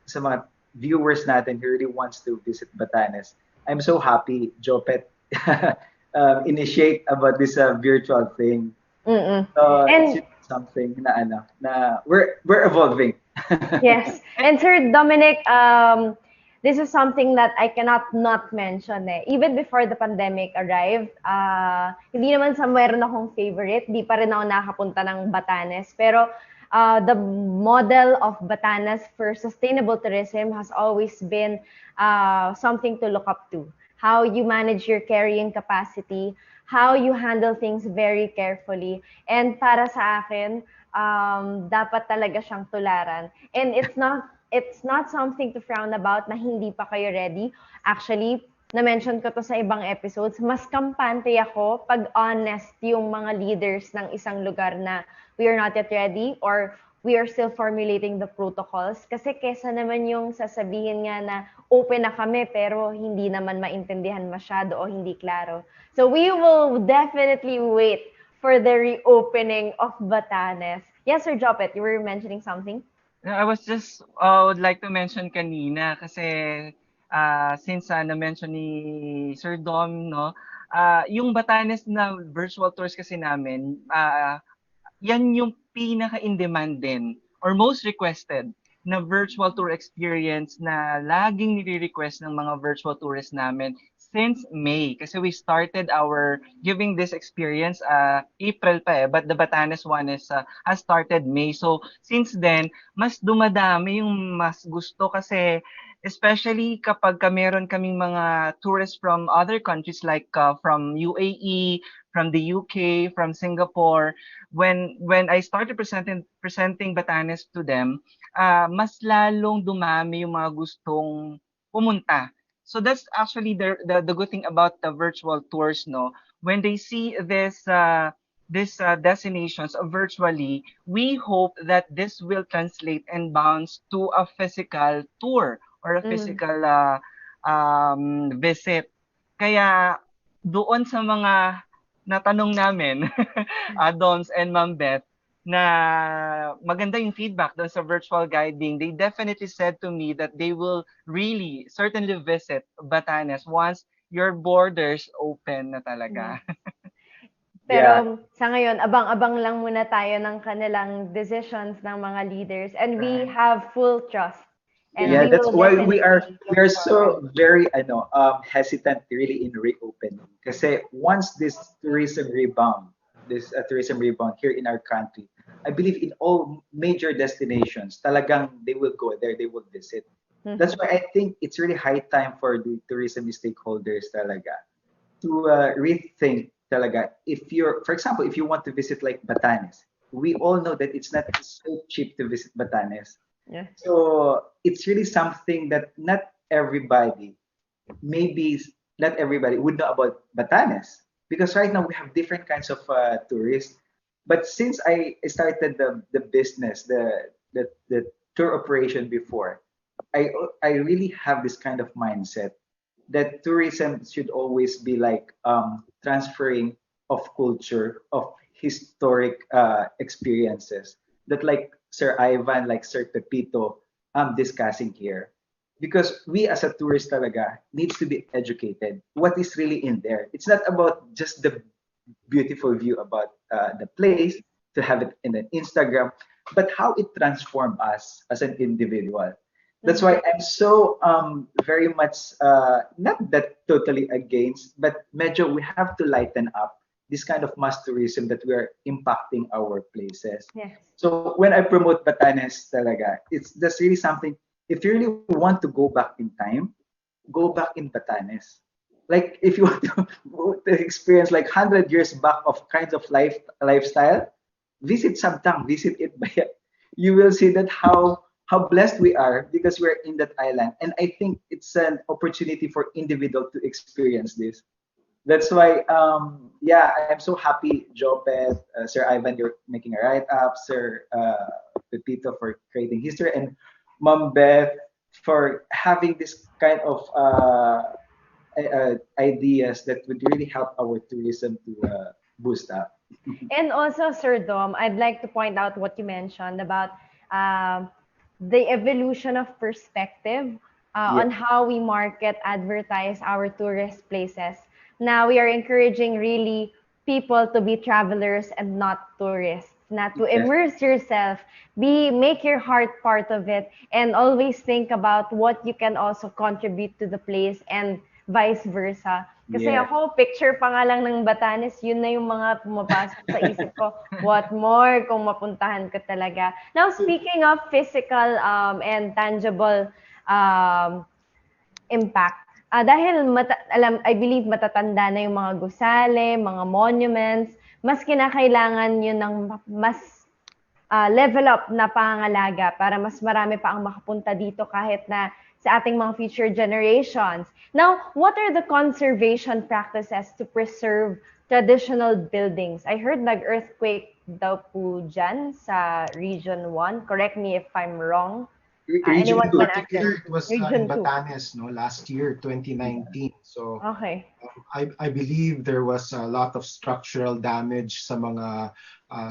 sa mga viewers natin who really wants to visit Batanes, I'm so happy Jopet initiate about this virtual thing. Mm-mm. It's And just something na we're evolving. yes. And Sir Dominic, this is something that I cannot not mention eh. Even before the pandemic arrived, hindi naman sa meron akong favorite, di pa rin ako nakapunta ng Batanes. Pero the model of Batanes for sustainable tourism has always been something to look up to. How you manage your carrying capacity, how you handle things very carefully. And para sa akin, dapat talaga siyang tularan. And it's not something to frown about na hindi pa kayo ready. Actually, na-mention ko to sa ibang episodes, mas kampante ako pag honest yung mga leaders ng isang lugar na we are not yet ready or we are still formulating the protocols. Kasi kesa naman yung sasabihin nga na open na kami pero hindi naman maintindihan masyado o hindi klaro. So we will definitely wait for the reopening of Batanes. Yes, Sir Jopet, you were mentioning something? I was just would like to mention kanina kasi since na-mention ni Sir Dom, no, yung Batanes na virtual tours kasi namin, yan yung pinaka-in demand din or most requested na virtual tour experience na laging nire-request ng mga virtual tourists namin since May. Kasi we started our giving this experience April pa eh, but the Batanes one has started May. So since then, mas dumadami yung mas gusto kasi especially kapag meron kaming mga tourists from other countries like from UAE, from the UK, from Singapore, when I started presenting Batanes to them, mas lalong dumami yung mga gustong pumunta. So that's actually the good thing about the virtual tours, no. When they see this destinations virtually, we hope that this will translate and bounce to a physical tour or a Mm. physical visit. Kaya doon sa mga natanong namin, Doms and Ma'am Beth, na maganda yung feedback doon sa virtual guiding. They definitely said to me that they will really, certainly visit Batanes once your borders open na Mm. talaga. Yeah. Pero sa ngayon, abang-abang lang muna tayo ng kanilang decisions ng mga leaders and we Right. have full trust and Yeah, we that's will why definitely we look are forward. so very hesitant really in reopening. Kasi once this tourism rebound here in our country, I believe in all major destinations, talagang they will go there, they will visit. That's Mhm. why I think it's really high time for the tourism stakeholders talaga to rethink talaga. If you're, for example, if you want to visit like Batanes, we all know that it's not so cheap to visit Batanes. Yeah. So it's really something that maybe not everybody would know about Batanes because right now we have different kinds of tourists. But since I started the business, the tour operation before, I really have this kind of mindset that tourism should always be like transferring of culture, of historic experiences that like Sir Ivan, like Sir Pepito, discussing here. Because we as a tourist talaga needs to be educated. What is really in there? It's not about just the beautiful view about the place, to have it in an Instagram, but how it transformed us as an individual. That's why I'm so very much not that totally against, but medyo we have to lighten up this kind of mass tourism that we are impacting our places. Yes. So when I promote Batanes talaga, it's that's really something. If you really want to go back in time, go back in Batanes. Like if you want to experience like 100 years back of kinds of lifestyle, visit Sabtang, visit Itbayat. You will see that how blessed we are because we're in that island. And I think it's an opportunity for individual to experience this. That's why, yeah, I'm so happy, Jopet, Sir Ivan, you're making a write-up, Sir Pepito for creating history, and Mom Beth for having this kind of ideas that would really help our tourism to boost up. And also, Sir Dom, I'd like to point out what you mentioned about um, the evolution of perspective Yeah, on how we market, advertise our tourist places. Now we are encouraging really people to be travelers and not tourists, not to yes, immerse yourself, make your heart part of it, and always think about what you can also contribute to the place and vice versa. Kasi yes. ako, picture pa nga lang ng Batanes, yun na yung mga pumapasok sa isip ko. What more kung mapuntahan ko talaga. Now, speaking of physical and tangible um, impact, dahil I believe matatanda na yung mga gusale, mga monuments, mas kinakailangan yun ng mas level up na pangangalaga para mas marami pa ang makapunta dito kahit na sa ating mga future generations. Now, what are the conservation practices to preserve traditional buildings? I heard nag-earthquake daw po dyan sa Region 1. Correct me if I'm wrong. Region Anyone 2. can Particular, answer. it was in Region 2. Batanes, no, last year, 2019. So Okay. I believe there was a lot of structural damage sa mga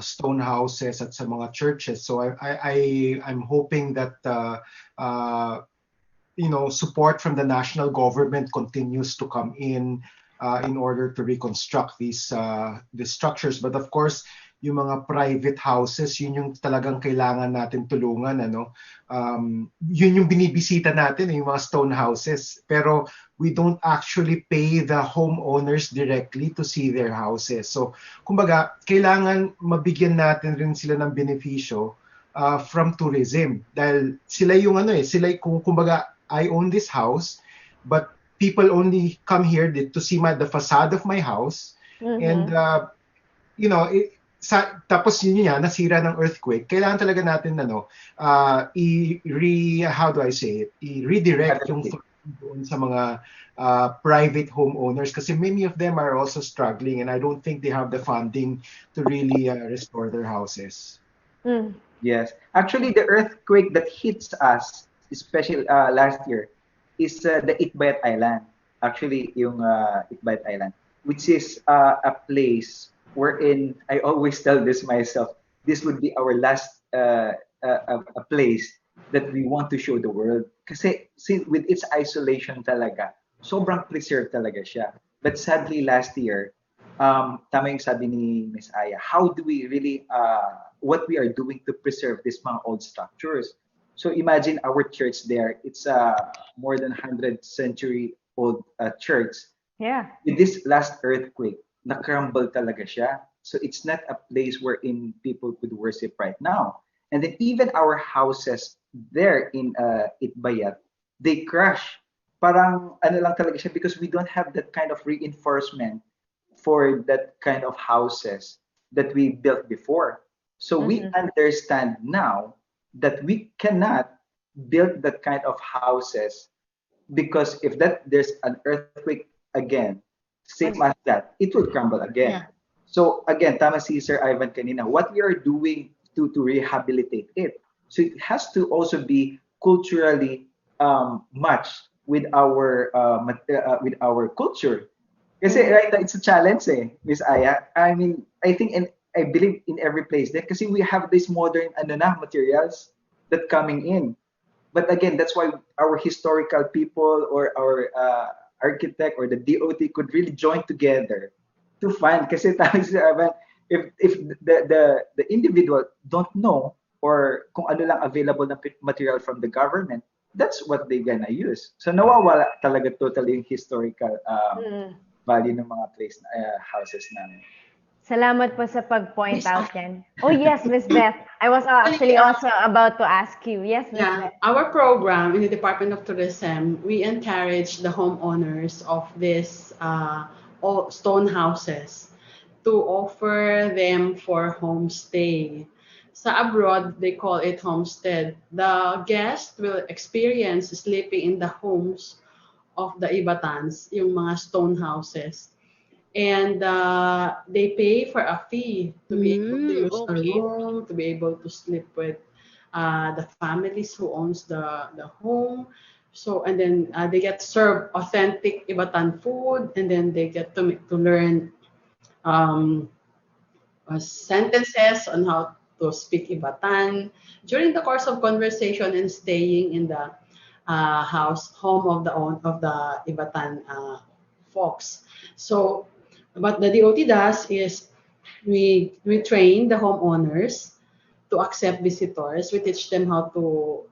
stone houses at sa mga churches. So I'm hoping that support from the national government continues to come in order to reconstruct these structures. But of course, yung mga private houses, yun yung talagang kailangan natin tulungan, ano. Yun yung binibisita natin, yung mga stone houses. Pero we don't actually pay the homeowners directly to see their houses. So, kumbaga, kailangan mabigyan natin rin sila ng benepisyo from tourism. Dahil sila yung kumbaga, I own this house, but people only come here to see the facade of my house. And, tapos yun nasira ng earthquake. Kailangan talaga natin, how do I say it? I-redirect yung doon sa mga private homeowners kasi many of them are also struggling and I don't think they have the funding to really restore their houses. Yes. Actually, the earthquake that hits us, especially last year, is the Itbayat Island. Actually, yung Itbayat Island, which is a place wherein I always tell this myself, this would be our last a place that we want to show the world. Kasi with its isolation talaga, sobrang preserved talaga siya. But sadly, last year, tama yung sabi ni Miss Aya, how do we really, what we are doing to preserve these mga old structures? So imagine our church there, it's a more than 100-century-old church. Yeah. With this last earthquake, na-crumble talaga siya. So it's not a place wherein people could worship right now. And then even our houses there in Itbayat, they crash. Parang ano lang talaga siya because we don't have that kind of reinforcement for that kind of houses that we built before. So we understand now that we cannot build that kind of houses because if there's an earthquake again, same as that, it will crumble again. Yeah. So again, tama si Sir Ivan kanina, what we are doing to rehabilitate it. So it has to also be culturally matched with our culture. Kasi right now, it's a challenge Miss Aya. I mean, I think and I believe in every place that kasi we have these modern materials that coming in. But again, that's why our historical people or our architect or the DOT could really join together to find kasi if the individual don't know or kung ano lang available na material from the government, that's what they gonna use. So nawawala talaga totally yung historical value ng mga place houses namin. Salamat po sa pag-point Miss out yan. Oh yes, Miss Beth. I was actually also about to ask you. Yes, Miss Yeah, Beth. our program in the Department of Tourism, we encourage the homeowners of these stone houses to offer them for homestay. Sa abroad, they call it homestead. The guest will experience sleeping in the homes of the Ibatans, yung mga stone houses. And they pay for a fee to be able to use a Okay. room, to be able to sleep with the families who owns the home. So and then they get served authentic Ibatan food, and then they get to learn um, sentences on how to speak Ibatan during the course of conversation and staying in the home of the Ibatan folks. So what the DOT does is we train the homeowners to accept visitors. We teach them how to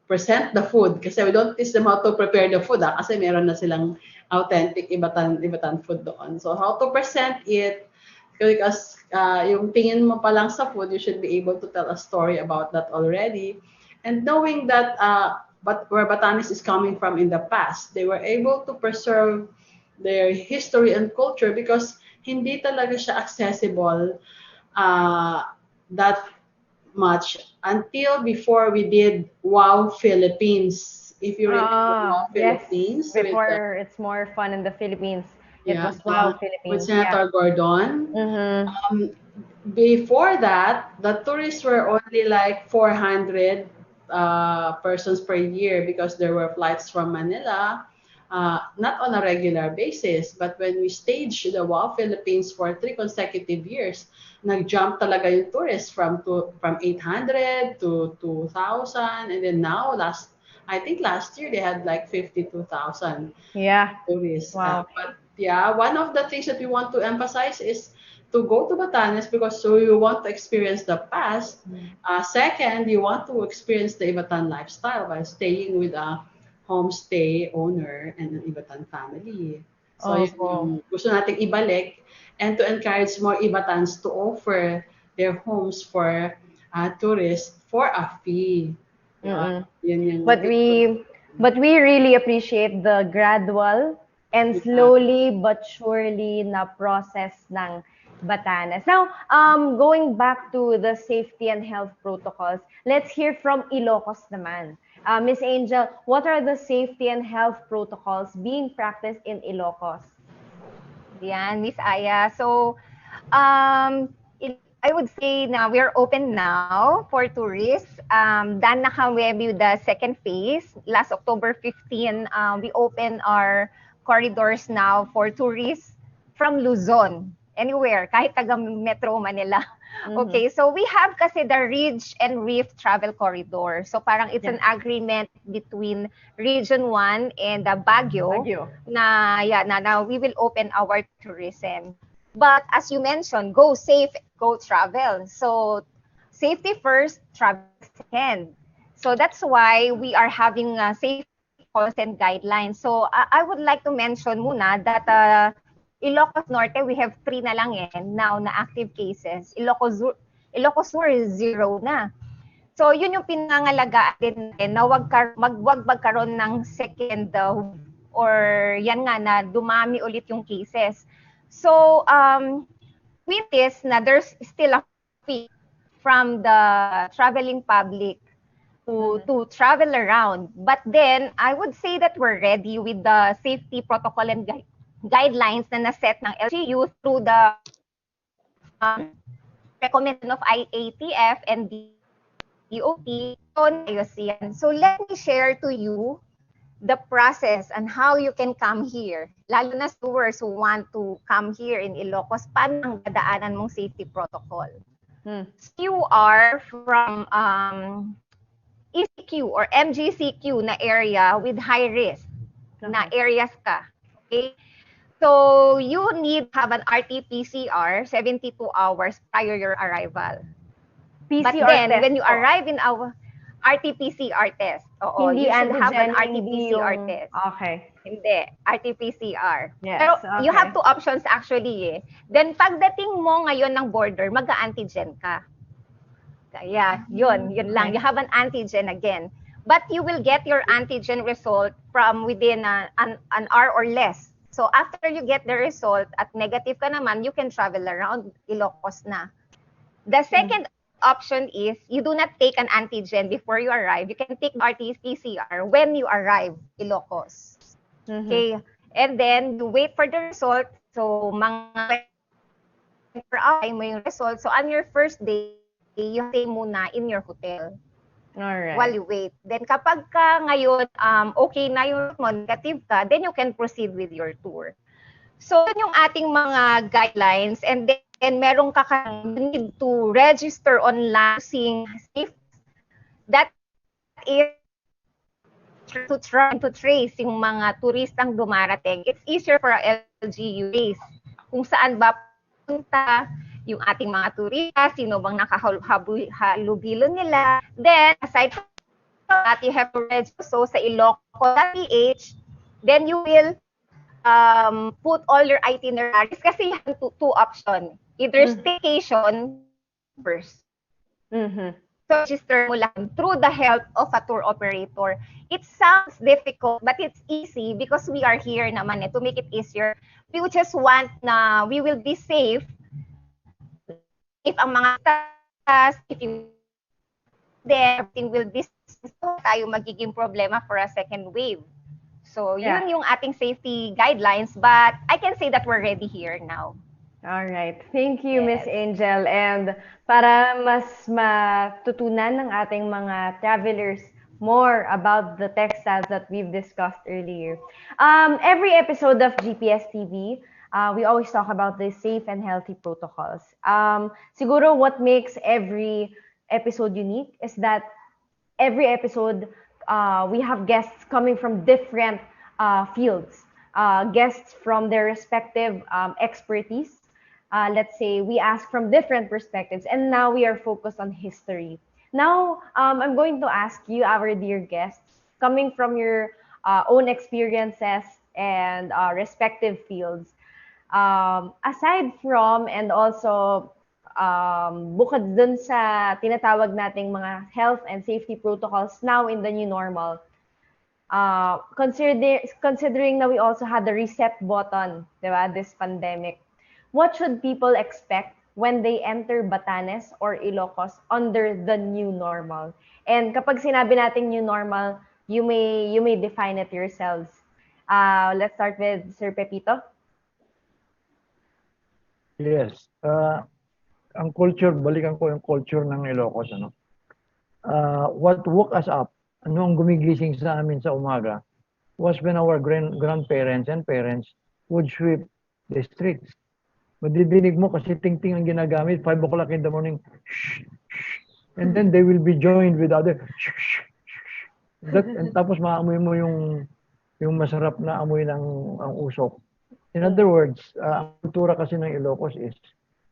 present the food kasi we don't teach them how to prepare the food kasi meron na silang authentic Ibatan food doon. So how to present it because yung tingin mo pa lang sa food, you should be able to tell a story about that already. And knowing that but where Batanes is coming from in the past, they were able to preserve their history and culture because hindi talaga siya accessible that much until before we did Wow Philippines. If you remember Wow Yes. Philippines, Before it's more fun in the Philippines. It yeah, was Wow with Philippines. Senator Gordon. Before that, the tourists were only like 400 persons per year because there were flights from Manila, not on a regular basis. But when we staged the Wow Philippines for 3 consecutive years, nag-jump talaga yung tourists from 800 to 2,000, and then now I think last year they had like 52,000 Yeah. tourists. Wow. But yeah, one of the things that we want to emphasize is to go to Batanes because so you want to experience the past. Second, you want to experience the Ibatan lifestyle by staying with a homestay owner and an Ibatan family. So yun yung gusto nating ibalik and to encourage more Ibatans to offer their homes for tourists for a fee. Yun yung But we really appreciate the gradual and slowly but surely na process ng Batanes. Now, going back to the safety and health protocols, let's hear from Ilocos naman. Miss Angel, what are the safety and health protocols being practiced in Ilocos? Yan, Miss Aya. So, I would say na we're open now for tourists. Done na kami with the second phase. Last October 15, we open our corridors now for tourists from Luzon. Anywhere, kahit taga Metro Manila. Okay, so we have kasi the Ridge and Reef Travel Corridor. So parang it's an agreement between Region 1 and Baguio. Na we will open our tourism. But as you mentioned, go safe, go travel. So safety first, travel second. So that's why we are having safety protocols and guidelines. So I would like to mention muna that Ilocos Norte, we have 3 na lang now na active cases. Ilocos Sur is 0 na. So yun yung pinangalagaan din na wag magkaroon ng second or yan nga na dumami ulit yung cases. So with this na there's still a fee from the traveling public to travel around. But then I would say that we're ready with the safety protocol and guidelines na naset ng LGU through the recommendation of IATF and DOT. So let me share to you the process and how you can come here, lalo na tourists who want to come here in Ilocos, paano ang dadaanan mong safety protocol. You are from ECQ or MGCQ na area with high risk na areas ka. Okay? So, you need to have an RT-PCR 72 hours prior your arrival. But then, test when you po. arrive in our RT-PCR test, Hindi you should have an antigen, hindi RT-PCR yung... test. Okay. Hindi, RT-PCR. Yes, Pero you okay. have two options actually eh. Then pagdating mo ngayon ng border, mag-antigen ka. Kaya, yun lang. You have an antigen again. But you will get your antigen result from within an hour or less. So after you get the result at negative ka naman, you can travel around Ilocos na. The second option is you do not take an antigen before you arrive. You can take RT-PCR when you arrive Ilocos. Okay? And then you wait for the result. So mga per hour mo yung result. So on your first day, you stay muna in your hotel. Alright. While you wait. Then kapag ka ngayon okay na yung mo, negative ka, then you can proceed with your tour. So yun yung ating mga guidelines, and then meron ka need to register online using safe. That is to try to trace yung mga turistang dumarating. It's easier for a LGU race kung saan ba punta yung ating mga turista, sino bang nakahalubilo nila. Then, aside from that, you have to register so sa Ilocos.ph, then you will put all your itineraries kasi you have two options. Either staycation first. So, register mo lang through the help of a tour operator. It sounds difficult, but it's easy because we are here naman to make it easier. We just want na we will be safe if ang mga task, if you there, everything will be tayo magiging problema for a second wave. So, yun yung ating safety guidelines, but I can say that we're ready here now. All right. Thank you, Miss Angel. And para mas matutunan ng ating mga travelers more about the textiles that we've discussed earlier. Every episode of GPS TV, we always talk about the safe and healthy protocols. Siguro what makes every episode unique is that every episode, we have guests coming from different fields, guests from their respective expertise. Let's say we ask from different perspectives, and now we are focused on history. Now, I'm going to ask you, our dear guests, coming from your own experiences and respective fields, aside from and also bukod dun sa tinatawag nating mga health and safety protocols now in the new normal, considering that we also had the reset button, diba, this pandemic, what should people expect when they enter Batanes or Ilocos under the new normal? And kapag sinabi nating new normal, you may define it yourselves. Let's start with Sir Pepito. Yes. Ang culture, balikan ko yung culture ng Ilocos, ano? What woke us up, ano ang gumigising sa amin sa umaga, was when our grandparents and parents would sweep the streets. Madidinig mo kasi ting-ting ang ginagamit, 5 o'clock in the morning, shh, shh, and then they will be joined with other shh, shh, shh. And tapos maamoy mo yung masarap na amoy ng ang usok. In other words, ang kultura kasi ng Ilocos is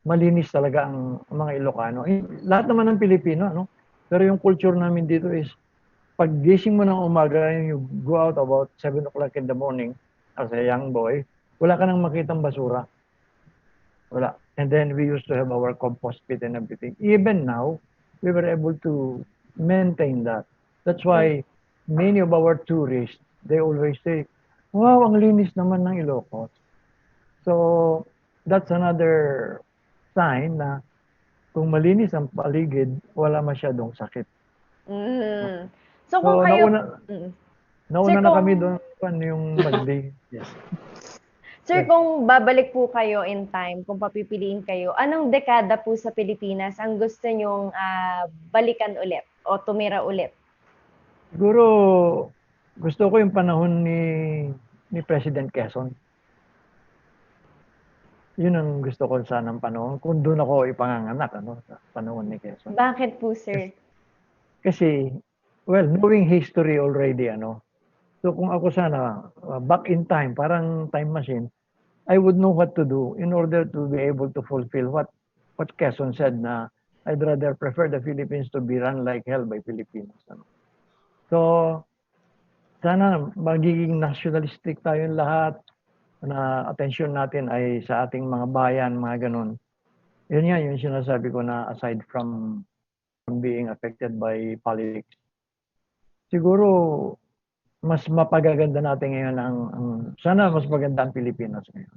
malinis talaga ang mga Ilocano. Lahat naman ng Pilipino, no? Pero yung culture namin dito is pag gising mo ng umaga, you go out about 7 o'clock in the morning as a young boy, wala ka nang makitang basura. Wala. And then we used to have our compost pit and everything. Even now, we were able to maintain that. That's why many of our tourists, they always say, wow, ang linis naman ng Ilocos. So, that's another sign na kung malinis ang paligid, wala masyadong sakit. So kung kayo... Nauna na kami doon yung Monday. Yes. Sir, kung babalik po kayo in time, kung papipiliin kayo, anong dekada po sa Pilipinas ang gusto nyong balikan ulit o tumira ulit? Siguro Gusto ko yung panahon ni President Quezon. Yun ang gusto ko sanang panahon. Kung doon ako ipanganganak, sa panahon ni Quezon. Bakit po, sir? Kasi, well, knowing history already, so kung ako sana, back in time, parang time machine, I would know what to do in order to be able to fulfill what Quezon said na I'd rather prefer the Philippines to be run like hell by Filipinos. So, sana magiging nationalistic tayong lahat, na attention natin ay sa ating mga bayan, mga ganun. Yun nga yung sinasabi ko na aside from being affected by politics, siguro mas mapagaganda natin ngayon sana mas maganda ang Pilipinas ngayon.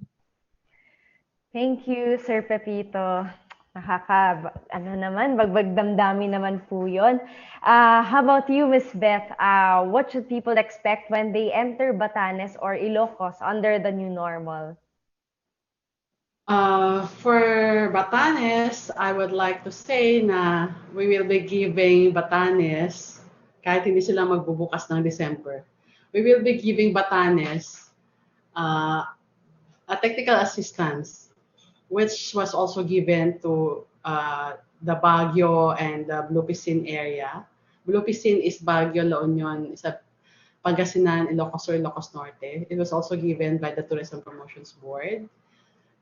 Thank you, Sir Pepito. Bagbag damdamin naman po yun. How about you, Miss Beth? What should people expect when they enter Batanes or Ilocos under the new normal? For Batanes, I would like to say na we will be giving Batanes, kahit hindi sila magbubukas ng December, we will be giving Batanes a technical assistance, which was also given to the Baguio and the Blue Pisin area. Blue Pisin is Baguio, La Union, sa Pangasinan, Ilocos or Ilocos Norte. It was also given by the Tourism Promotions Board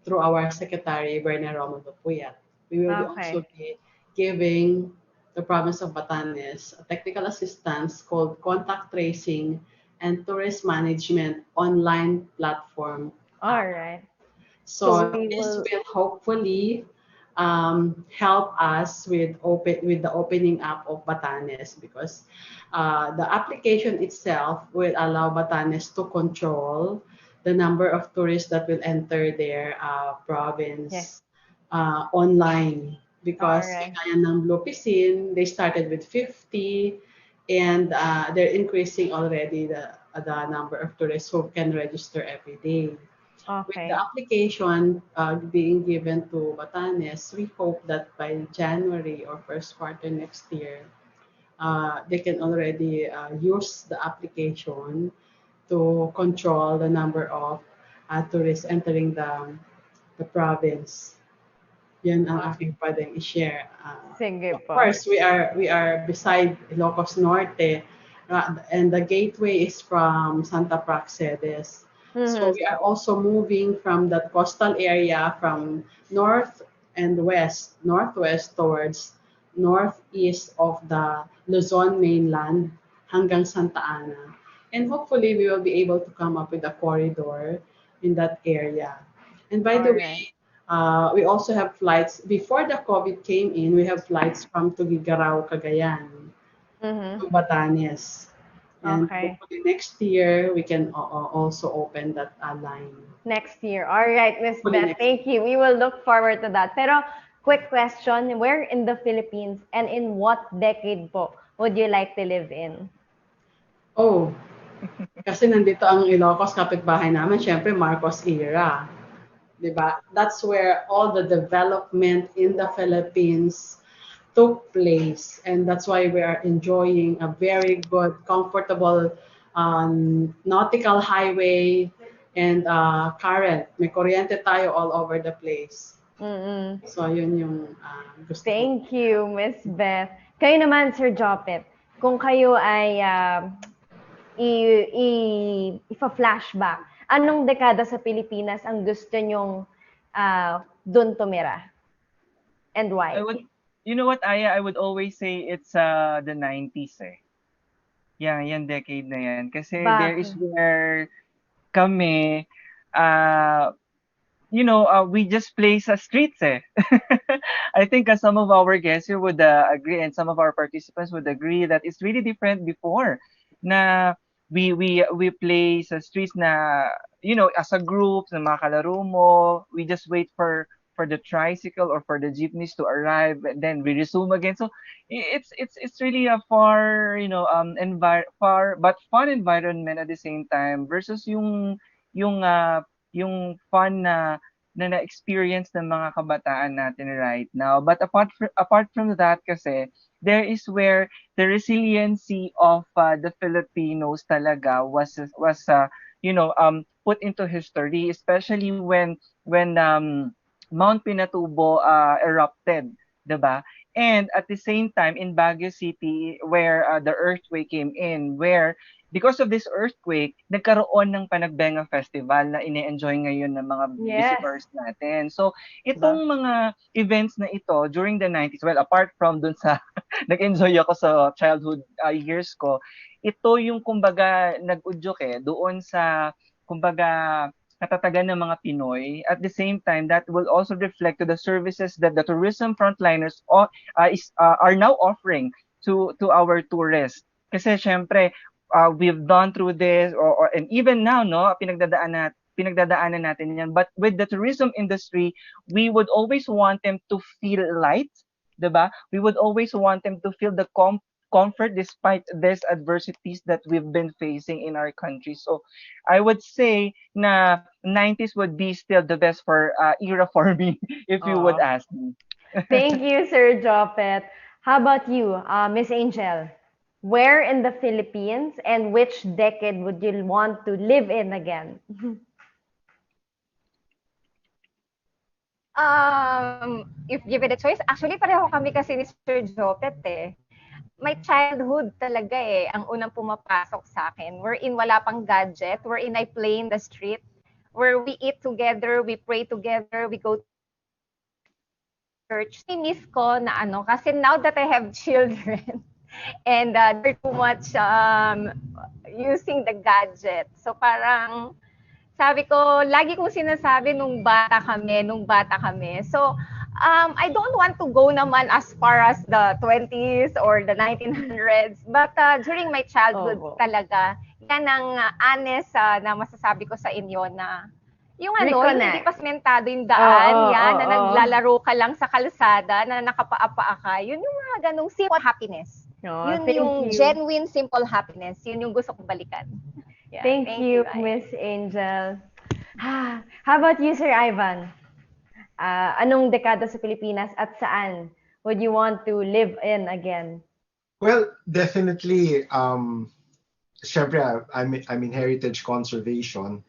through our Secretary, Berna Romulo Puyat. We will also be giving the province of Batanes a technical assistance called Contact Tracing and Tourist Management online platform. All right. So this will hopefully help us with the opening up of Batanes, because the application itself will allow Batanes to control the number of tourists that will enter their province online. Because kaya ng Blue Pisin, they started with 50 and they're increasing already the number of tourists who can register every day. With the application being given to Batanes, we hope that by January or first quarter next year, they can already use the application to control the number of tourists entering the province. Yan ang aking pwedeng i-share. Of course, we are beside Ilocos Norte, and the gateway is from Santa Praxedes. So we are also moving from that coastal area from north and west, northwest towards northeast of the Luzon mainland hanggang Santa Ana. And hopefully we will be able to come up with a corridor in that area. And by the way, we also have flights. Before the COVID came in, we have flights from Tuguegarao, Cagayan to Batanes. And hopefully next year, we can also open that line. Next year. All right, Miss Beth, thank you. We will look forward to that. Pero, quick question, where in the Philippines and in what decade po would you like to live in? Oh, kasi nandito ang Ilocos, kapitbahay namin, syempre Marcos era. Diba? That's where all the development in the Philippines took place, and that's why we are enjoying a very good, comfortable nautical highway and current. May kuryente tayo all over the place. So yun yung gusto ko. Thank you, Miss Beth. Kayo naman, Sir Jopet, kung kayo ay ifa-flashback, anong dekada sa Pilipinas ang gusto nyong doon tumira? And why? You know what, Aya? I would always say it's the 90s eh. Yan decade na yan. Kasi there is where kami, we just play sa streets eh. I think some of our guests here would agree, and some of our participants would agree that it's really different before. Na we play sa streets na, as a group, na mga kalaro mo, we just wait for the tricycle or for the jeepneys to arrive, and then we resume again. So it's really a far but fun environment at the same time, versus yung fun na experience ng mga kabataan natin right now. But apart from that, kasi there is where the resiliency of the Filipinos talaga was put into history, especially when Mount Pinatubo erupted, 'di ba? And at the same time in Baguio City where the earthquake came in, where because of this earthquake, nagkaroon ng Panagbenga Festival na ine-enjoy ngayon ng mga Yes. visitors natin. So, Diba? itong mga events na ito during the 90s, well, apart from dun sa nag-enjoy ako sa childhood years ko, ito yung kumbaga nag-udyok doon sa kumbaga katatagan ng mga Pinoy. At the same time, that will also reflect to the services that the tourism frontliners are now offering to our tourists. Kasi syempre, we've gone through this and even now no pinagdadaanan natin yan, but with the tourism industry we would always want them to feel light, 'di ba? We would always want them to feel the comfort despite these adversities that we've been facing in our country. So I would say na 90s would be still the best for era for me if you would Oh. ask me. Thank you, Sir Jopet. How about you, Miss Angel? Where in the Philippines and which decade would you want to live in again? If given a choice, actually pareho kami kasi ni Sir Jopet eh. My childhood talaga eh, ang unang pumapasok sa akin. Wherein wala pang gadget, wherein I play in the street, where we eat together, we pray together, we go to church. Miss ko na kasi now that I have children, and they're too much using the gadget. So parang sabi ko, lagi kong sinasabi nung bata kami. So, I don't want to go naman as far as the 20s or the 1900s. But during my childhood talaga, yan ang honest na masasabi ko sa inyo na yung hindi pa sementado yung daan, na naglalaro ka lang sa kalsada, na nakapaa-paa ka. Yun yung mga ganong simple happiness. Yun yung genuine simple happiness. Yun yung gusto kong balikan. Yeah, thank you, Miss Angel. How about you, Sir Ivan? Anong dekada sa Pilipinas at saan would you want to live in again? Well, definitely, syempre, I'm in heritage conservation.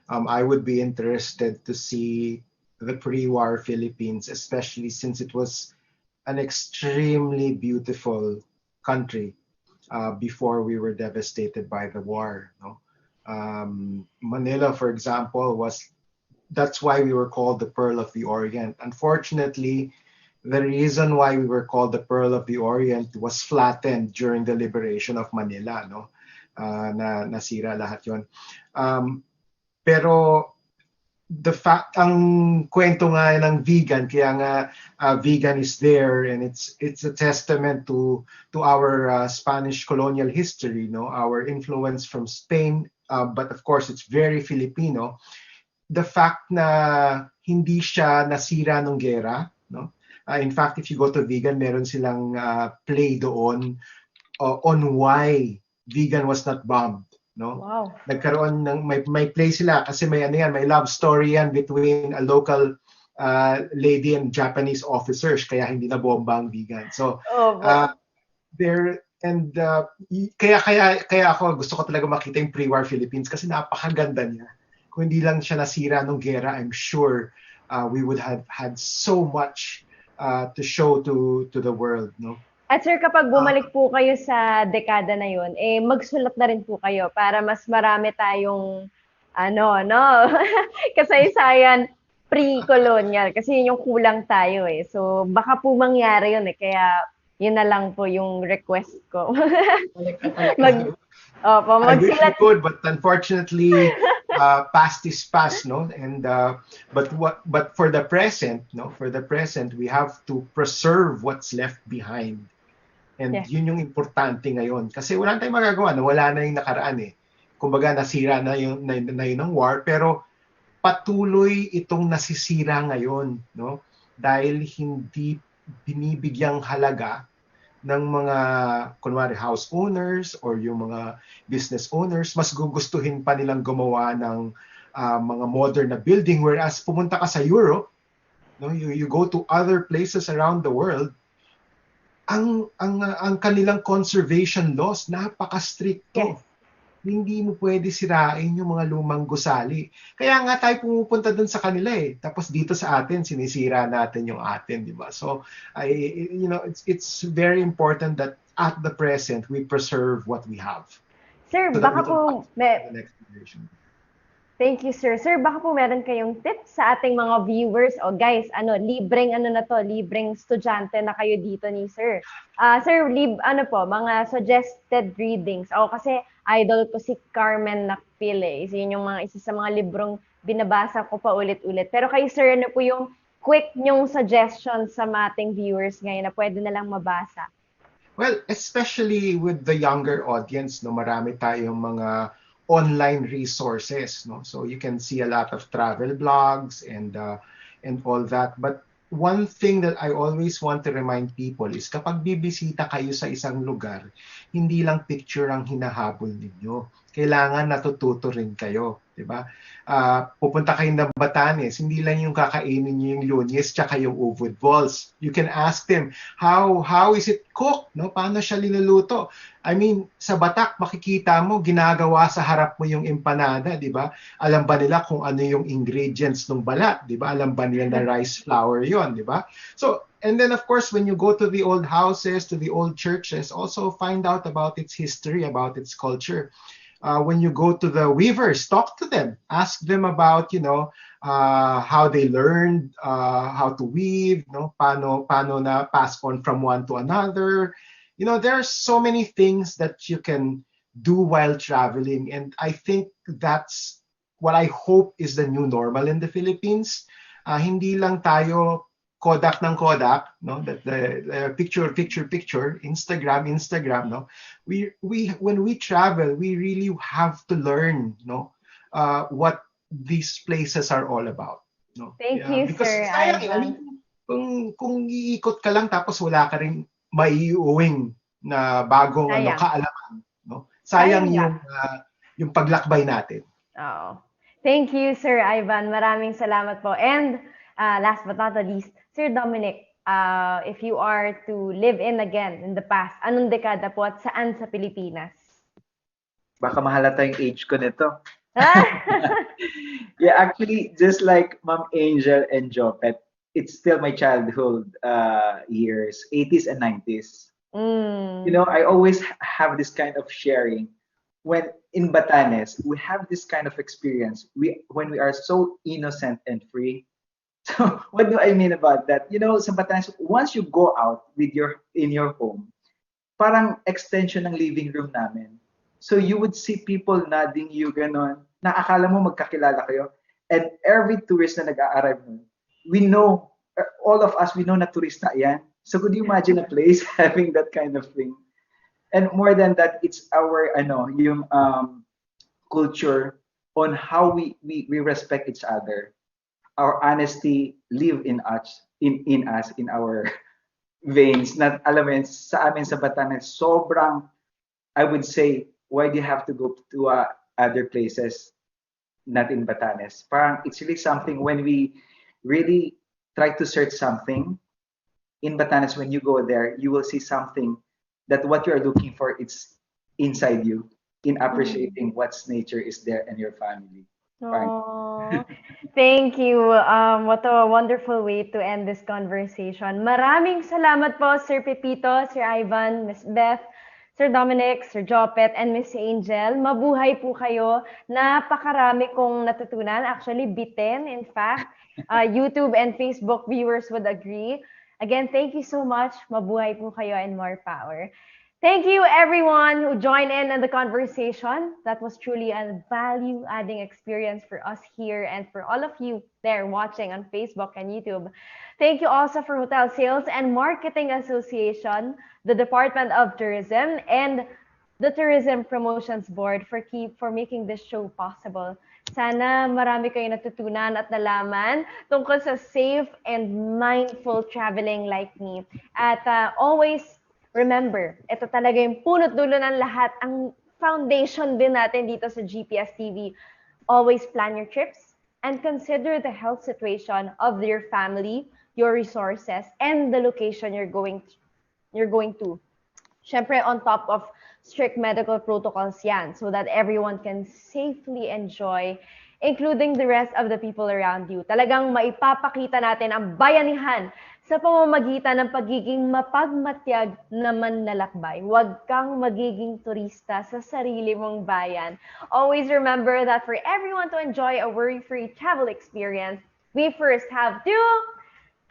I would be interested to see the pre-war Philippines, especially since it was an extremely beautiful country before we were devastated by the war. No? Manila, for example, that's why we were called the Pearl of the Orient. Unfortunately, the reason why we were called the Pearl of the Orient was flattened during the liberation of Manila, no? Nasira lahat 'yon. Pero ang kwento nga ng vegan, kaya nga vegan is there, and it's a testament to our Spanish colonial history, no? Our influence from Spain, but of course it's very Filipino. The fact na hindi siya nasira nung gera, no? In fact, if you go to vegan, meron silang play doon on why vegan was not bombed, no? Wow. Nagkaroon ng may play sila kasi may may love story yan between a local lady and Japanese officers, kaya hindi na bomba ang vegan. So there and kaya ako gusto ko talaga makita yung pre-war Philippines kasi napakaganda niya. Kung hindi lang siya nasira nung gera, I'm sure we would have had so much to show to the world, no? At sir, kapag bumalik po kayo sa dekada na yun, magsulat na rin po kayo para mas marami tayong kasaysayan pre-colonial kasi yun yung kulang tayo eh. So baka po mangyari yun eh, kaya yun na lang po yung request ko. I wish we could, but unfortunately, past is past, no? And but for the present, no? For the present, we have to preserve what's left behind. And yun yung importante ngayon. Kasi wala tayong magagawa, no? Wala na yung nakaraan eh. Kumbaga nasira na yun ng war, pero patuloy itong nasisira ngayon, no? Dahil hindi binibigyang halaga ng mga kunwari house owners or yung mga business owners, mas gugustuhin pa nilang gumawa ng mga modern na building, whereas pumunta ka sa Europe, no, you go to other places around the world, ang kanilang conservation laws napaka-stricto. Yes. Hindi mo pwede sirain yung mga lumang gusali. Kaya nga tayo pumupunta doon sa kanila eh. Tapos dito sa atin, sinisira natin yung atin, di ba? So, it's very important that at the present, we preserve what we have Sir, so that we baka can po, pass it to the next generation. thank you, sir. Sir, baka po meron kayong tips sa ating mga viewers. O guys, libreng libreng estudyante na kayo dito ni sir. Sir, mga suggested readings. Ako kasi idol ko si Carmen Nakpil eh. Yun yung isa sa mga librong binabasa ko pa ulit-ulit. Pero kay sir, ano po yung quick nyong suggestions sa ating viewers ngayon na pwede na lang mabasa? Well, especially with the younger audience, no, marami tayong mga online resources, no. So you can see a lot of travel blogs and all that. But one thing that I always want to remind people is kapag bibisita kayo sa isang lugar, hindi lang picture ang hinahabol ninyo. Kailangan natututo rin kayo, di ba? Pupunta kayo ng Batanes, hindi lang yung kakainin niyo yung lunes tsaka yung uvod balls. You can ask them, how is it cooked? No? Paano siya linuluto? I mean, sa Batak, makikita mo, ginagawa sa harap mo yung empanada, di ba? Alam ba nila kung ano yung ingredients ng balat, di ba? Alam ba nila na rice flour yon, di ba? So, and then of course, when you go to the old houses, to the old churches, also find out about its history, about its culture. When you go to the weavers, talk to them, ask them about, how they learned how to weave, paano na pass on from one to another. There are so many things that you can do while traveling, and I think that's what I hope is the new normal in the Philippines. Hindi lang tayo Kodak ng Kodak, no? That the picture, Instagram, no? We when we travel, we really have to learn, what these places are all about, no? Thank you, Because Sir sayang, I Ivan. mean, kung iikot ka lang tapos wala ka ring maiuwing na bagong Sayang. kaalaman, no? Sayang Sayang yung paglakbay natin. Oo. Thank you, Sir Ivan. Maraming salamat po. And last but not the least, Sir Dominic, if you are to live in again in the past, anong dekada po at saan sa Pilipinas? Baka mahalata yung age ko nito. Yeah, actually, just like Ma'am Angel and Jopet, it's still my childhood years, 80s and 90s. I always have this kind of sharing. When in Batanes, we have this kind of experience. When we are so innocent and free. So what do I mean about that? Sa Batanes, once you go out in your home, parang extension ng living room namin. So you would see people nodding you ganon. Nakakala mo magkakilala kayo. And every tourist na nag-a-arrive nun, we know, all of us, we know na turista yan. So could you imagine a place having that kind of thing? And more than that, it's our yung culture on how we respect each other. Our honesty live in us, in our veins. Not alam mo yun, sa amin sa Batanes, sobrang, I would say, why do you have to go to other places, not in Batanes? Parang it's really something when we really try to search something in Batanes. When you go there, you will see something that what you are looking for, it's inside you, in appreciating what's nature is there and your family. Oh, thank you. What a wonderful way to end this conversation. Maraming salamat po, Sir Pepito, Sir Ivan, Miss Beth, Sir Dominic, Sir Jopet, and Miss Angel. Mabuhay po kayo. Napakarami kong natutunan. Actually, bitin, in fact. YouTube and Facebook viewers would agree. Again, thank you so much. Mabuhay po kayo and more power. Thank you, everyone who joined in the conversation. That was truly a value-adding experience for us here and for all of you there watching on Facebook and YouTube. Thank you also for Hotel Sales and Marketing Association, the Department of Tourism, and the Tourism Promotions Board for making this show possible. Sana marami kayo natutunan at nalaman tungkol sa safe and mindful traveling like me. At always remember, ito talaga yung punot dulo ng lahat. Ang foundation din natin dito sa GPS TV. Always plan your trips and consider the health situation of your family, your resources, and the location you're going you're going to. Syempre, on top of strict medical protocols yan so that everyone can safely enjoy, including the rest of the people around you. Talagang maipapakita natin ang bayanihan sa pamamagitan ng pagiging mapagmatyag na manlalakbay. Huwag kang magiging turista sa sarili mong bayan. Always remember that for everyone to enjoy a worry-free travel experience, we first have to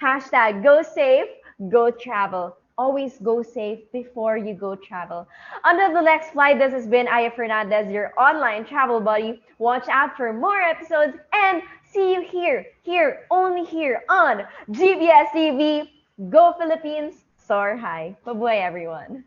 hashtag go safe, go travel. Always go safe before you go travel. Until the next flight, this has been Aya Fernandez, your online travel buddy. Watch out for more episodes and see you here, only here on GBS TV. Go Philippines, soar high. Bye-bye, everyone.